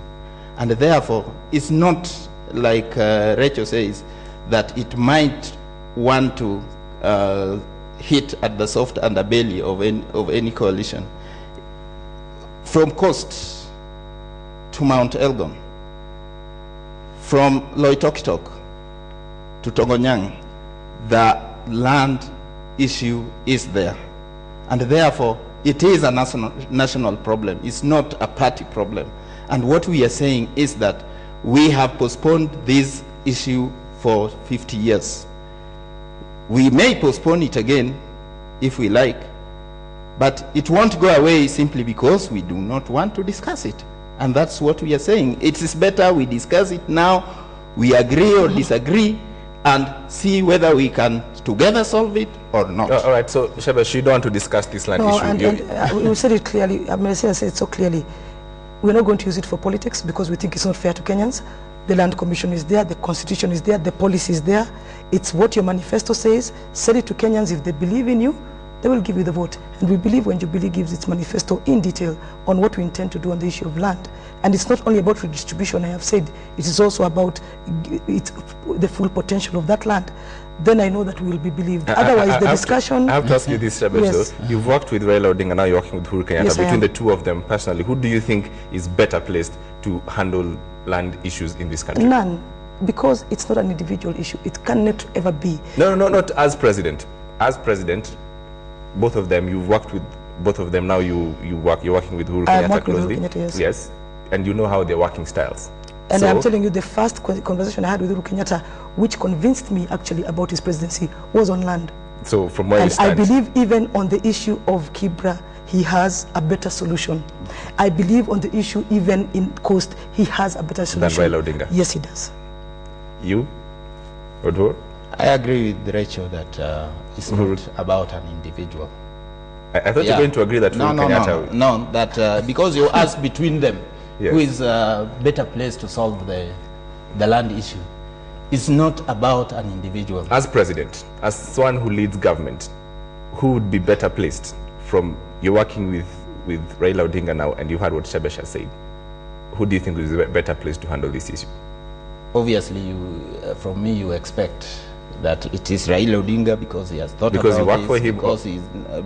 And therefore, it's not like Rachel says, that it might want to hit at the soft underbelly of any coalition. From Coast to Mount Elgon, from Loitoktok to Tongonyang, the land issue is there. And therefore, it is a national problem. It's not a party problem. And what we are saying is that we have postponed this issue for 50 years. We may postpone it again if we like, but it won't go away simply because we do not want to discuss it. And that's what we are saying. It is better we discuss it now, we agree or disagree, and see whether we can together solve it or not. All right, so Shebesh, you don't want to discuss this land issue. And we said it clearly, I said it so clearly. We're not going to use it for politics because we think it's not fair to Kenyans. The Land Commission is there, the Constitution is there, the policy is there. It's what your manifesto says. Sell it to Kenyans. If they believe in you, they will give you the vote. And we believe when Jubilee gives its manifesto in detail on what we intend to do on the issue of land. And it's not only about redistribution, I have said, it is also about the full potential of that land. Then I know that we will be believed. Otherwise, the discussion... I have to ask you this, Shebesh, yes. You've worked with Raila Odinga, now you're working with Uhuru Kenyatta. Yes, between the two of them, personally, who do you think is better placed to handle land issues in this country? None, because it's not an individual issue. It cannot ever be. No, not as president. As president, both of them, you've worked with both of them. Now you're working with Uhuru Kenyatta closely. With Uhuru Kenyatta, yes, and you know how their working styles. And so, I'm telling you, the first conversation I had with Uhuru Kenyatta, which convinced me actually about his presidency, was on land. So from where you stand, I believe even on the issue of Kibra, he has a better solution. I believe on the issue even in Coast, he has a better solution. Than Raila Odinga? Yes, he does. You? Odor? I agree with Rachel that it's not about an individual. I thought you were going to agree that No, that because you asked between them, yes, who is a better place to solve the land issue. It's not about an individual. As president, as someone who leads government, who would be better placed from, you're working with Raila Odinga now, and you heard what Shebesh has said. Who do you think is a better place to handle this issue? Obviously, from me, you expect that it is Raila Odinga because he has thought about you work for him,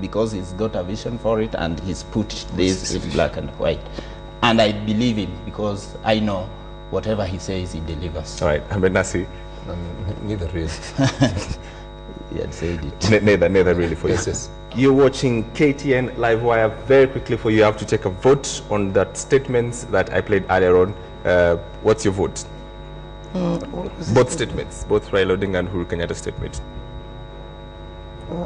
because he's got a vision for it and he's put this in black and white. And I believe him because I know whatever he says, he delivers. All right, Abdinassir. Neither really. He had said it. Neither really for you. Yes. You're watching KTN Livewire. Very quickly for you, have to take a vote on that statements that I played earlier on. What's your vote? Both statements, both Raila Odinga and Uhuru Kenyatta statements.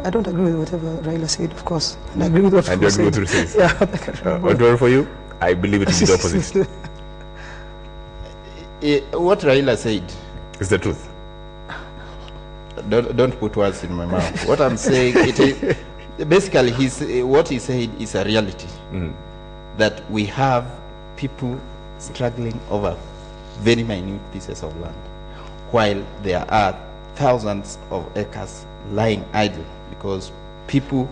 I don't agree with whatever Raila said, of course. And I agree with what Uhuru says. Yeah, what for you? I believe it is the opposite. What Raila said is the truth. Don't put words in my mouth. What I'm saying, it is basically what he said is a reality. That we have people struggling over very minute pieces of land, while there are thousands of acres lying idle because people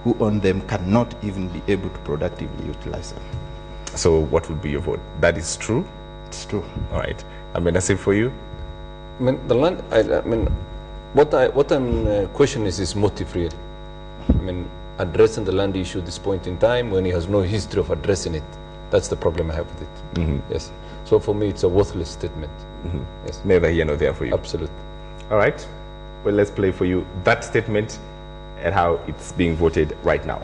who own them cannot even be able to productively utilize them. So what would be your vote? That is true? It's true. All right. Abdinassir, for you? I mean, the land, what I'm questioning is his motive really. I mean, addressing the land issue at this point in time when he has no history of addressing it. That's the problem I have with it. Yes. So for me, it's a worthless statement. Yes. Neither here nor there for you. Absolutely. All right. Well, let's play for you that statement and how it's being voted right now.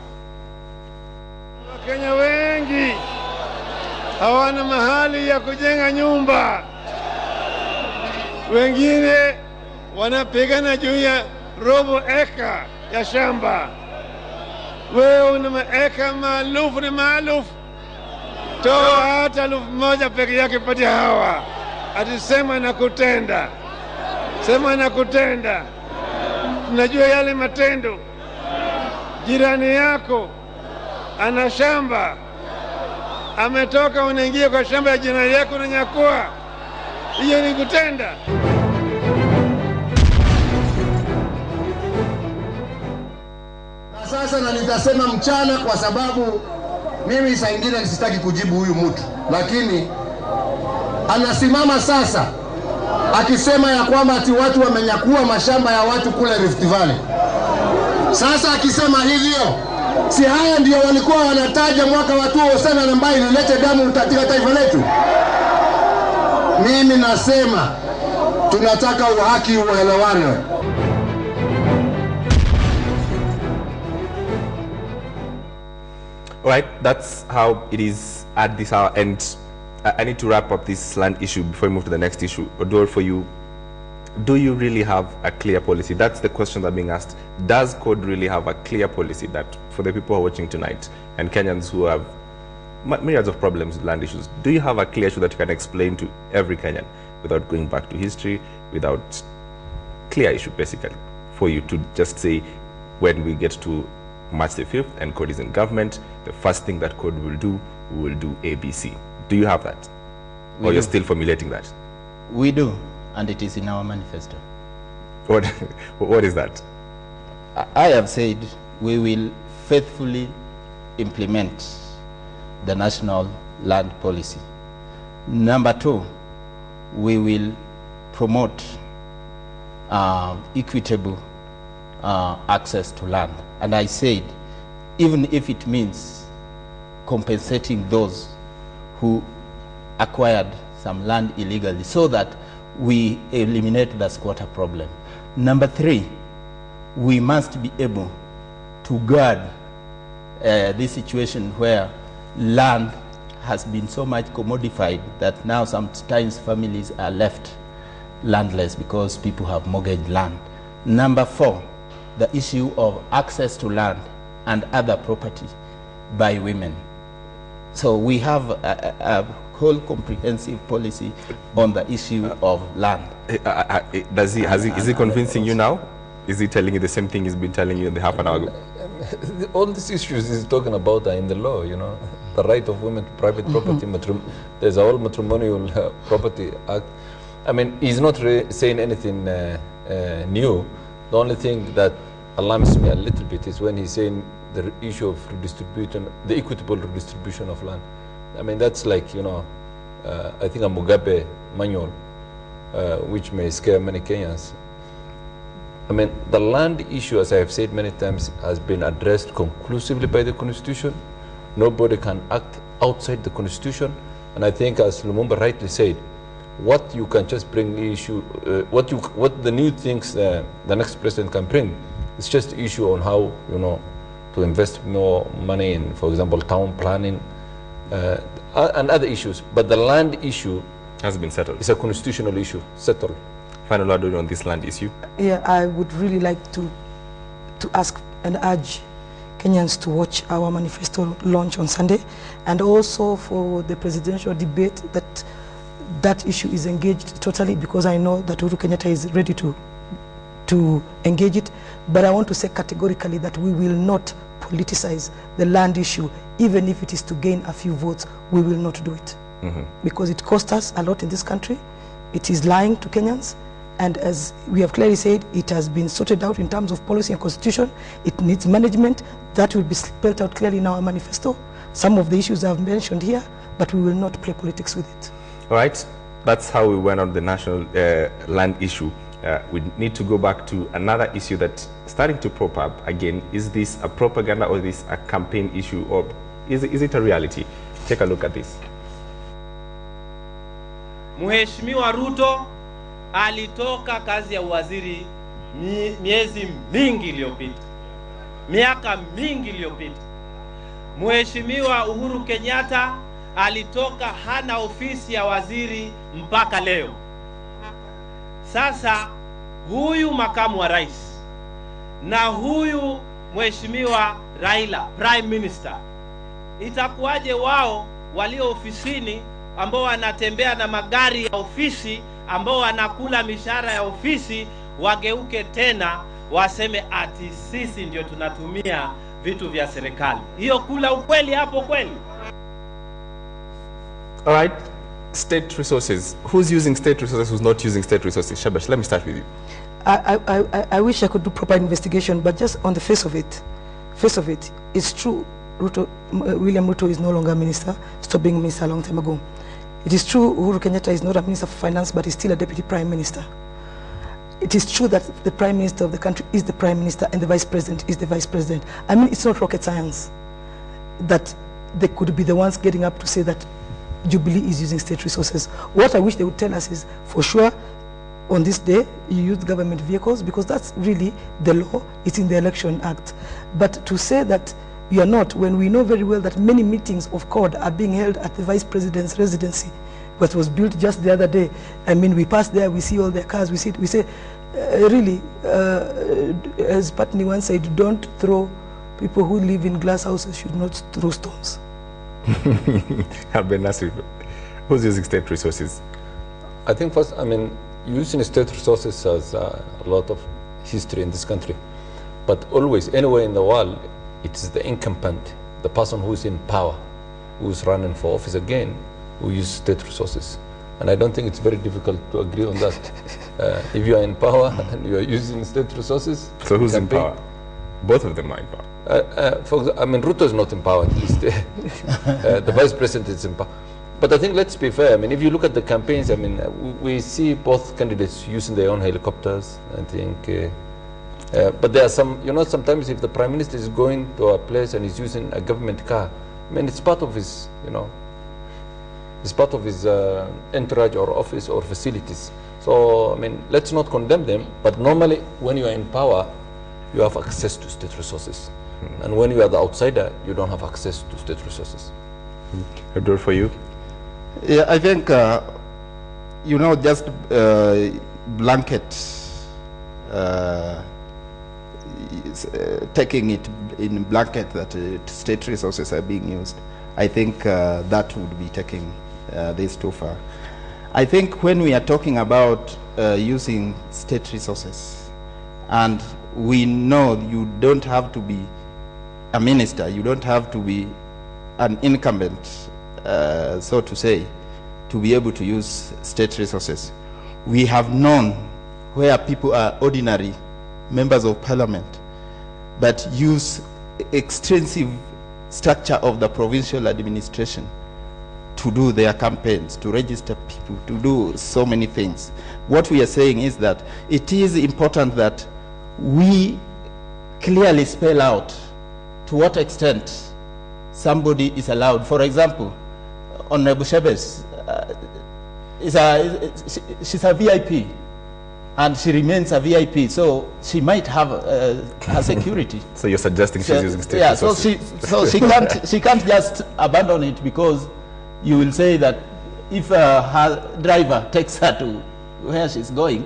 Wakenya wengi hawana mahali ya kujenga nyumba. Wengine wanapigana juu ya robo eka ya shamba. Wewe una maeka maalufu na maalufu. Toa hata elfu moja peke yake pati hawa. Atisema na kutenda. Sema na kutenda. Tunajua yale matendo. Jirani yako ana shamba. Ametoka unaingia kwa shamba ya jirani yako unanyakua. Hiyo ni kutenda. Na sasa na nitasema mchana kwa sababu mimi saa ingine sitaki kujibu huyu mtu, lakini anasimama sasa akisema ya kwamba ati watu wamenyakua mashamba ya watu kule Rift Valley. Sasa akisema hivyo, si haya ndio walikuwa wanataja mwaka wa 2007 ambayo ililete damu katika taifa letu? Mimi nasema tunataka uhaki uelewane. Right, that's how it is at this hour, and I need to wrap up this land issue before we move to the next issue. Odor, for you, do you really have a clear policy? That's the question that's being asked. Does CORD really have a clear policy that, for the people who are watching tonight and Kenyans who have myriads of problems with land issues, do you have a clear issue that you can explain to every Kenyan without going back to history, without clear issue, basically, for you to just say, when we get to March the 5th and CORD is in government, the first thing that CORD will do ABC. Do you have that? Or you're still formulating that? We do, and it is in our manifesto. What is that? I have said we will faithfully implement the national land policy. Number 2, we will promote equitable access to land. And I said, even if it means compensating those who acquired some land illegally, so that we eliminate the squatter problem. Number 3, we must be able to guard this situation where land has been so much commodified that now sometimes families are left landless because people have mortgaged land. Number 4, the issue of access to land and other property by women. So we have a whole comprehensive policy on the issue of land. Is he convincing you now? Is he telling you the same thing he's been telling you in the half an hour ago? All these issues he's talking about are in the law, you know. The right of women to private property. There's a whole matrimonial property act. I mean, he's not saying anything new. The only thing that alarms me a little bit is when he's saying the issue of redistribution, the equitable redistribution of land. I mean, that's like, you know, I think a Mugabe manual, which may scare many Kenyans. I mean, the land issue, as I have said many times, has been addressed conclusively by the Constitution. Nobody can act outside the Constitution. And I think, as Lumumba rightly said, what you can just bring the issue, what the new things the next president can bring, it's just the issue on how, you know, to invest more money in, for example, town planning and other issues. But the land issue has been settled. It's a constitutional issue, settled. Final word on this land issue. Yeah, I would really like to ask and urge Kenyans to watch our manifesto launch on Sunday, and also for the presidential debate that issue is engaged totally, because I know that Uhuru Kenyatta is ready to engage it. But I want to say categorically that we will not politicize the land issue, even if it is to gain a few votes. We will not do it. Because it costs us a lot in this country. It is lying to Kenyans. And as we have clearly said, it has been sorted out in terms of policy and constitution. It needs management. That will be spelled out clearly in our manifesto. Some of the issues I've mentioned here, but we will not play politics with it. All right, that's how we went on the national land issue. We need to go back to another issue that's starting to pop up again. Is this a propaganda, or is this a campaign issue, or is it a reality? Take a look at this. Mheshimiwa Ruto alitoka kazi ya waziri miezi mingi iliyopita, miaka mingi iliyopita. Mheshimiwa Uhuru Kenyatta alitoka hana ofisi ya waziri mpaka leo. Sasa huyu makamu wa rais na huyu Mheshimiwa Raila Prime Minister, itakuwaje wao walio ofisini ambao wanatembea na magari ya ofisi, ambao wanakula mishahara ya ofisi, wageuke tena waseme ati sisi ndio tunatumia vitu vya serikali? Hiyo kula ukweli hapo kweli? All right, state resources. Who's using state resources, who's not using state resources? Shabash, let me start with you. I wish I could do proper investigation, but just on the face of it, it's true. William Ruto is no longer a minister, stopped being a minister a long time ago. It is true Uhuru Kenyatta is not a minister for finance, but he's still a deputy prime minister. It is true that the prime minister of the country is the prime minister and the vice president is the vice president. I mean, it's not rocket science that they could be the ones getting up to say that Jubilee is using state resources. What I wish they would tell us is, for sure, on this day, you use government vehicles, because that's really the law. It's in the Election Act. But to say that you are not, when we know very well that many meetings of CORD are being held at the vice president's residency, what was built just the other day. I mean, we pass there, we see all their cars, we see it, we say, really, as Patni once said, don't throw, people who live in glass houses should not throw stones. Abdinassir, who's using state resources? I think first, I mean, using state resources has a lot of history in this country. But always, anywhere in the world, it is the incumbent, the person who is in power, who is running for office again, who use state resources. And I don't think it's very difficult to agree on that. If you are in power and you are using state resources. So who's in power? Both of them are in power. I mean, Ruto is not in power, at least. The vice president is in power. But I think, let's be fair, I mean, if you look at the campaigns, I mean, we see both candidates using their own helicopters, I think. But there are some, you know, sometimes if the prime minister is going to a place and he's using a government car, I mean, it's part of his, you know, it's part of his entourage or office or facilities. So, I mean, let's not condemn them, but normally when you are in power, you have access to state resources. And when you are the outsider, you don't have access to state resources. Abdul, for you? Yeah, I think, you know, just blanket taking it in blanket that state resources are being used, I think that would be taking this too far. I think when we are talking about using state resources, and we know you don't have to be a minister, you don't have to be an incumbent, so to say, to be able to use state resources. We have known where people are ordinary members of parliament, but use extensive structure of the provincial administration to do their campaigns, to register people, to do so many things. What we are saying is that it is important that we clearly spell out to what extent somebody is allowed. For example, Honorable Shebes she's a VIP, and she remains a VIP, so she might have her security. So you're suggesting she's using state resources? So she can't just abandon it, because you will say that if her driver takes her to where she's going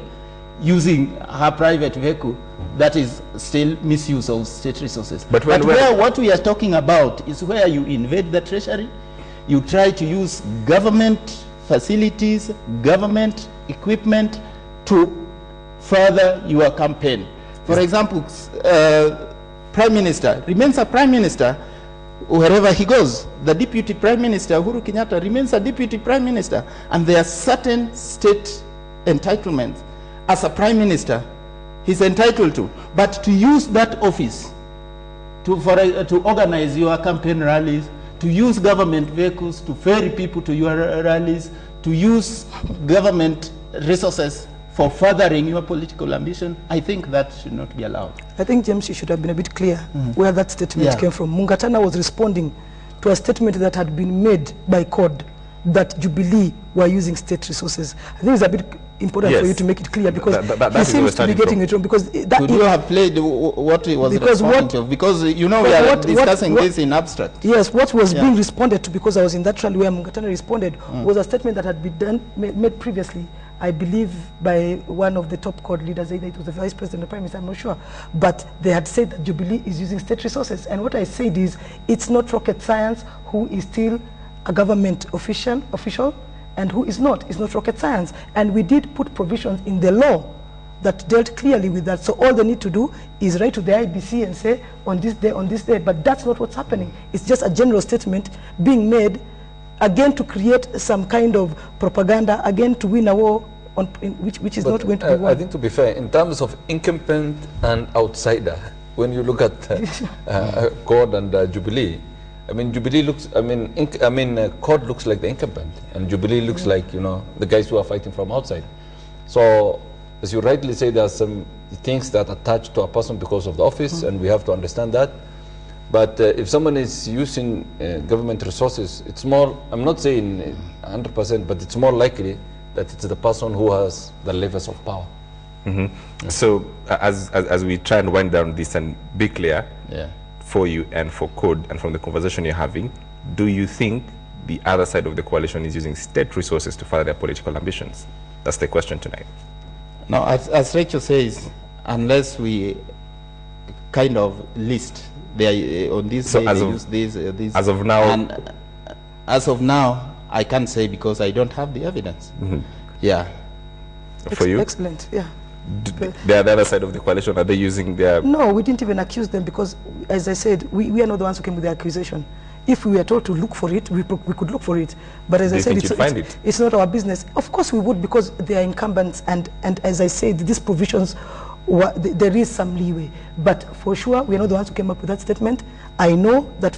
using her private vehicle, that is still misuse of state resources. But what we are talking about is where you invade the treasury, you try to use government facilities, government equipment to further your campaign. For example, Prime Minister remains a Prime Minister wherever he goes. The Deputy Prime Minister, Uhuru Kenyatta, remains a Deputy Prime Minister, and there are certain state entitlements as a Prime Minister he's entitled to. But to use that office to organize your campaign rallies, to use government vehicles to ferry people to your rallies, to use government resources for furthering your political ambition, I think that should not be allowed. I think, James, you should have been a bit clear where that statement came from. Mungatana was responding to a statement that had been made by CORD that Jubilee were using state resources. I think it's a bit important Yes. for you to make it clear, because that he is where we're seems to be starting getting from. it wrong. Because that Could you have played what he was Because responding what- to? Because you know we But are what- discussing what- this in abstract. Yes, what was Yeah. being responded to, because I was in that rally where Mungatana responded, was a statement that had been made previously, I believe, by one of the top court leaders. Either it was the vice president or prime minister, I'm not sure. But they had said that Jubilee is using state resources. And what I said is, it's not rocket science who is still a government official, and who is not. It's not rocket science. And we did put provisions in the law that dealt clearly with that. So all they need to do is write to the IBC and say, on this day, but that's not what's happening. It's just a general statement being made, again, to create some kind of propaganda, again, to win a war, which is But, not going to be won. I think, to be fair, in terms of incumbent and outsider, when you look at CORD and Jubilee, I mean, Jubilee looks, CORD looks like the incumbent, and Jubilee looks like, you know, the guys who are fighting from outside. So, as you rightly say, there are some things that attach to a person because of the office, and we have to understand that. But if someone is using government resources, it's more, I'm not saying 100%, but it's more likely that it's the person who has the levers of power. So, as we try and wind down this and be clear, for you and for CORD and from the conversation you're having, do you think the other side of the coalition is using state resources to further their political ambitions? That's the question tonight. Now, as Rachel says, unless we kind of list on this So day, as they of- use this. as of now- And as of now, I can't say because I don't have the evidence. Yeah. For you? Excellent, yeah. The other side of the coalition, are they using their... No, we didn't even accuse them because, as I said, we are not the ones who came with the accusation. If we were told to look for it, we could look for it. But as Do I you said, think you'd find it? it's not our business. Of course we would, because they are incumbents, and as I said, these provisions, there is some leeway. But for sure, we are not the ones who came up with that statement. I know that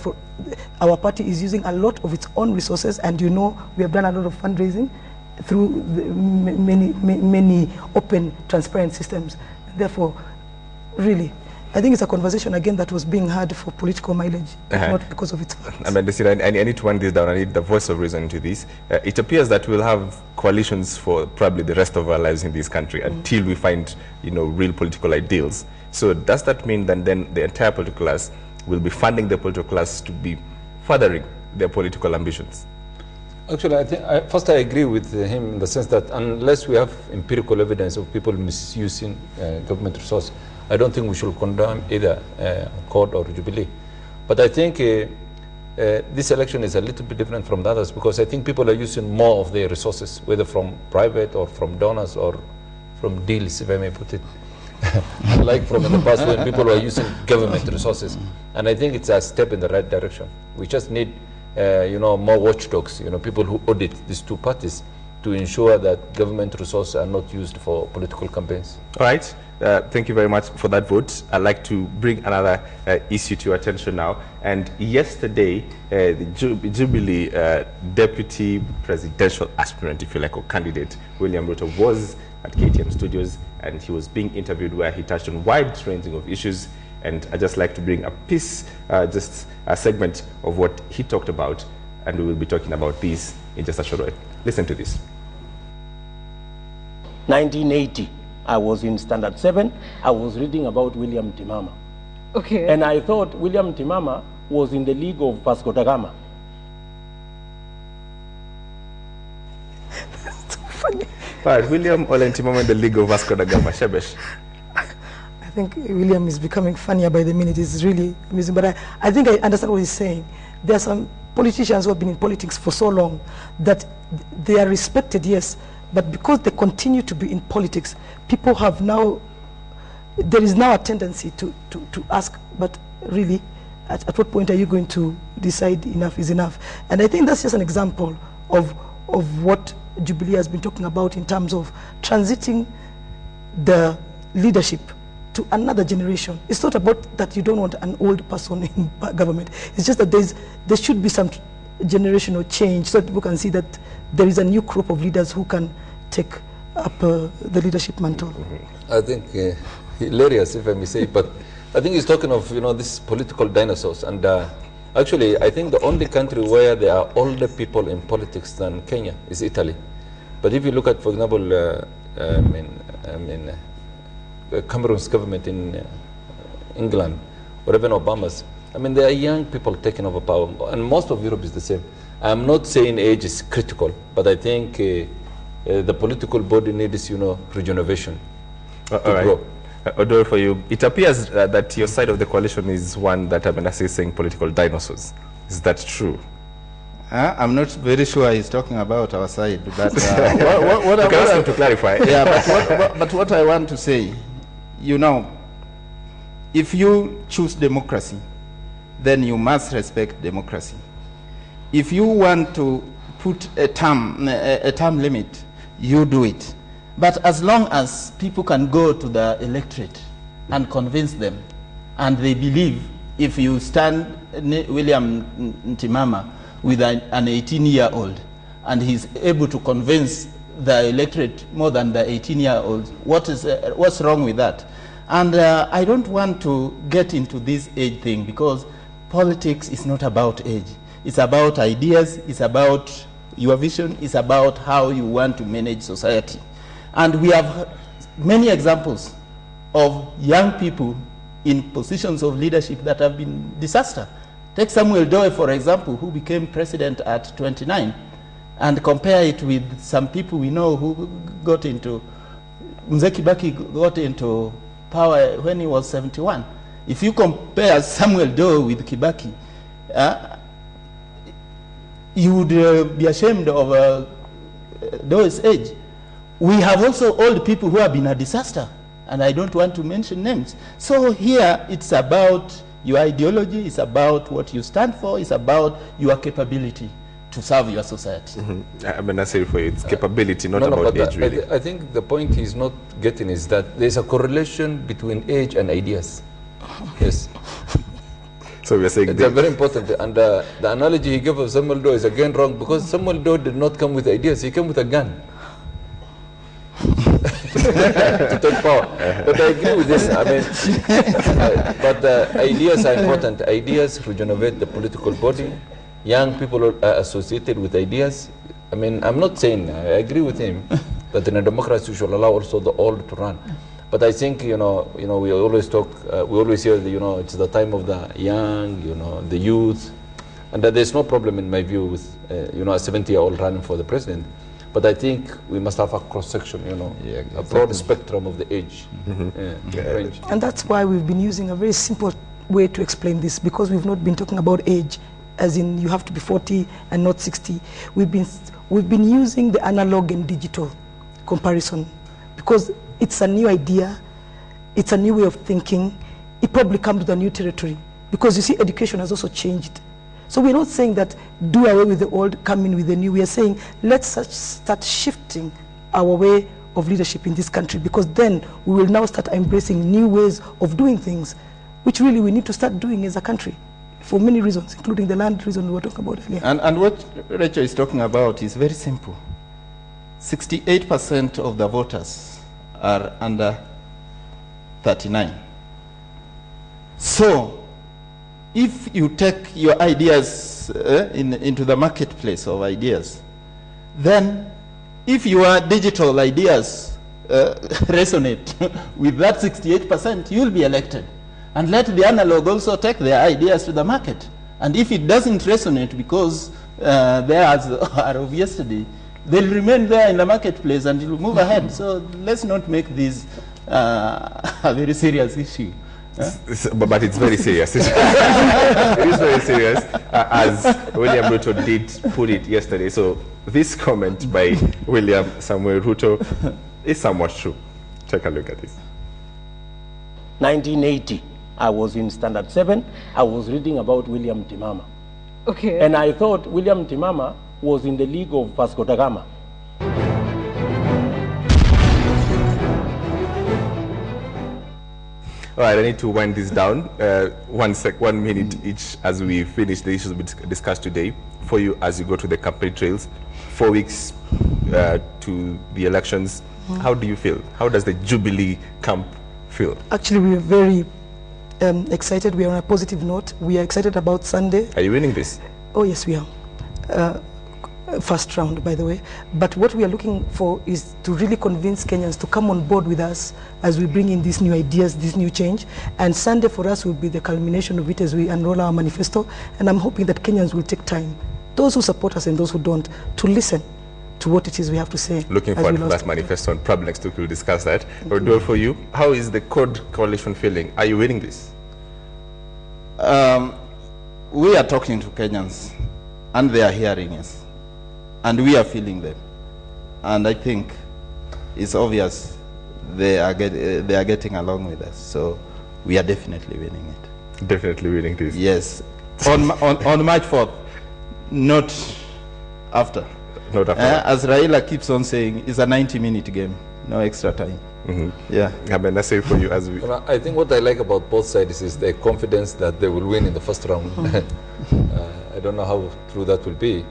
our party is using a lot of its own resources, and you know we have done a lot of fundraising through many open, transparent systems. Therefore, really, I think it's a conversation, again, that was being had for political mileage, not because of its facts. I need to wind this down. I need the voice of reason to this. It appears that we'll have coalitions for probably the rest of our lives in this country until we find, real political ideals. So does that mean that then the entire political class will be funding the political class to be furthering their political ambitions? Actually, first I agree with him in the sense that unless we have empirical evidence of people misusing government resources, I don't think we should condemn either CORD or Jubilee. But I think this election is a little bit different from the others, because I think people are using more of their resources, whether from private or from donors or from deals, if I may put it. Unlike from in the past when people were using government resources. And I think it's a step in the right direction. We just need more watchdogs, people who audit these two parties to ensure that government resources are not used for political campaigns. All right. Thank you very much for that vote. I'd like to bring another issue to your attention now. And yesterday, the Jubilee deputy presidential aspirant, if you like, or candidate, William Ruto, was at KTN Studios, and he was being interviewed where he touched on wide ranging of issues. And I'd just like to bring a piece, just a segment of what he talked about, and we will be talking about this in just a short while. Listen to this. 1980, I was in Standard 7. I was reading about William Timama. Okay. And I thought William Timama was in the league of Vasco da Gama. That's so funny. All right, William Timama in the league of Vasco da Gama. Shebesh. I think William is becoming funnier by the minute. It's really amusing. But I think I understand what he's saying. There are some politicians who have been in politics for so long that they are respected, yes, but because they continue to be in politics, people have now, there is now a tendency to ask, but really, at what point are you going to decide enough is enough? And I think that's just an example of what Jubilee has been talking about in terms of transiting the leadership to another generation. It's not about that you don't want an old person in government. It's just that there should be some generational change so that people can see that there is a new group of leaders who can take up the leadership mantle. I think hilarious, if I may say, but I think he's talking of these political dinosaurs, and actually I think the only country where there are older people in politics than Kenya is Italy. But if you look at, for example, Cameroon's government in England, or even Obama's. I mean, there are young people taking over power, and most of Europe is the same. I'm not saying age is critical, but I think the political body needs, regeneration to grow. Odor, for you, it appears that your side of the coalition is one that Abdinassir is saying political dinosaurs. Is that true? I'm not very sure he's talking about our side, but what I want to clarify. Yeah, but what I want to say, if you choose democracy, then you must respect democracy. If you want to put a term limit, you do it. But as long as people can go to the electorate and convince them, and they believe if you stand William Ntimama with an 18-year-old, and he's able to convince the electorate more than the 18-year-old, what's wrong with that? And I don't want to get into this age thing, because politics is not about age. It's about ideas, it's about your vision, it's about how you want to manage society. And we have many examples of young people in positions of leadership that have been disaster. Take Samuel Doe, for example, who became president at 29, and compare it with some people we know who got into, Mzee Kibaki got into power when he was 71. If you compare Samuel Doe with Kibaki, you would be ashamed of Doe's age. We have also old people who have been a disaster, and I don't want to mention names. So here it's about your ideology, it's about what you stand for, it's about your capability to serve your society. I'm not saying for you, it's capability, not about age, really. I think the point he's not getting is that there's a correlation between age and ideas. Yes. So we're saying it's very important. And the analogy he gave of Samuel Doe is again wrong, because Samuel Doe did not come with ideas, he came with a gun. To take power. But I agree with this. I mean, but ideas are important. Ideas regenerate the political body. Young people are associated with ideas. I mean, I'm not saying, I agree with him that in a democracy we should allow also the old to run. But I think, we always talk, we always hear, it's the time of the young, the youth. And that there's no problem in my view with, a 70-year-old running for the president. But I think we must have a cross-section, a broad spectrum of the age range. And that's why we've been using a very simple way to explain this, because we've not been talking about age, as in you have to be 40 and not 60. We've been using the analog and digital comparison, because it's a new idea, it's a new way of thinking. It probably comes with a new territory, because you see education has also changed. So we're not saying that do away with the old, come in with the new. We are saying let's start shifting our way of leadership in this country, because then we will now start embracing new ways of doing things, which really we need to start doing as a country for many reasons, including the land reason we were talking about earlier. And what Rachel is talking about is very simple. 68% of the voters are under 39. So if you take your ideas into the marketplace of ideas, then if your digital ideas resonate with that 68%, you'll be elected. And let the analog also take their ideas to the market. And if it doesn't resonate because theirs are of yesterday, they'll remain there in the marketplace and you'll move ahead. So let's not make this a very serious issue. But it's very serious. It is very serious, as William Ruto did put it yesterday. So this comment by William Samuel Ruto is somewhat true. Take a look at this. 1980, I was in Standard 7. I was reading about William Ntimama. Okay. And I thought William Ntimama was in the league of Vasco da Gama. All right, I need to wind this down. 1 minute each as we finish the issues we discussed today. For you, as you go to the campaign trails, 4 weeks to the elections, how do you feel? How does the Jubilee camp feel? Actually, we are very excited. We are on a positive note. We are excited about Sunday. Are you winning this? Oh, yes, we are. first round, by the way. But what we are looking for is to really convince Kenyans to come on board with us as we bring in these new ideas, this new change. And Sunday for us will be the culmination of it as we unroll our manifesto. And I'm hoping that Kenyans will take time, those who support us and those who don't, to listen to what it is we have to say. Looking forward to that manifesto, and probably next week we'll discuss that. But do it for you. How is the CORD coalition feeling? Are you winning this? We are talking to Kenyans, and they are hearing us, and we are feeling them. And I think it's obvious they are getting along with us. So we are definitely winning it. Definitely winning this. Yes. on March 4th, not after. Not after. As Raila keeps on saying, it's a 90-minute game, no extra time. Yeah. Abdinassir, for you as we... Well, I think what I like about both sides is their confidence that they will win in the first round. I don't know how true that will be.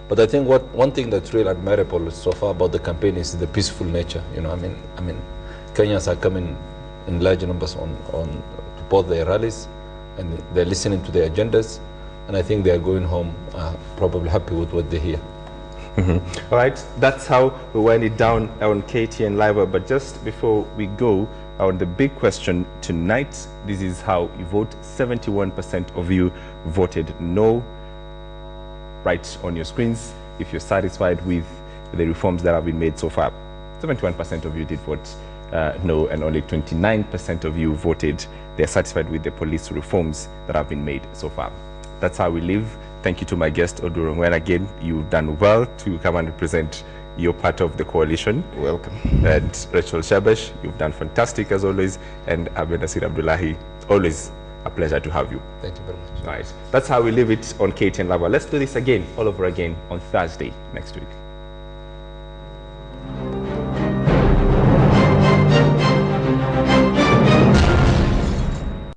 But I think one thing that's really admirable so far about the campaign is the peaceful nature. You know, I mean, Kenyans are coming in large numbers on both their rallies, and they're listening to their agendas, and I think they are going home probably happy with what they hear. All right, that's how we wind it down on KTN Livewire. But just before we go, on the big question tonight, this is how you vote. 71% of you voted no. Right on your screens, if you're satisfied with the reforms that have been made so far. 71% of you did vote no, and only 29% of you voted they're satisfied with the police reforms that have been made so far. That's how we live. Thank you to my guest, Odurongwen. Again, you've done well to come and represent your part of the coalition. Welcome. And Rachel Shabash, you've done fantastic as always. And Abdinassir Abdullahi, always a pleasure to have you. Thank you very much. All right. That's how we leave it on KTN Livewire. Let's do this again, all over again, on Thursday next week.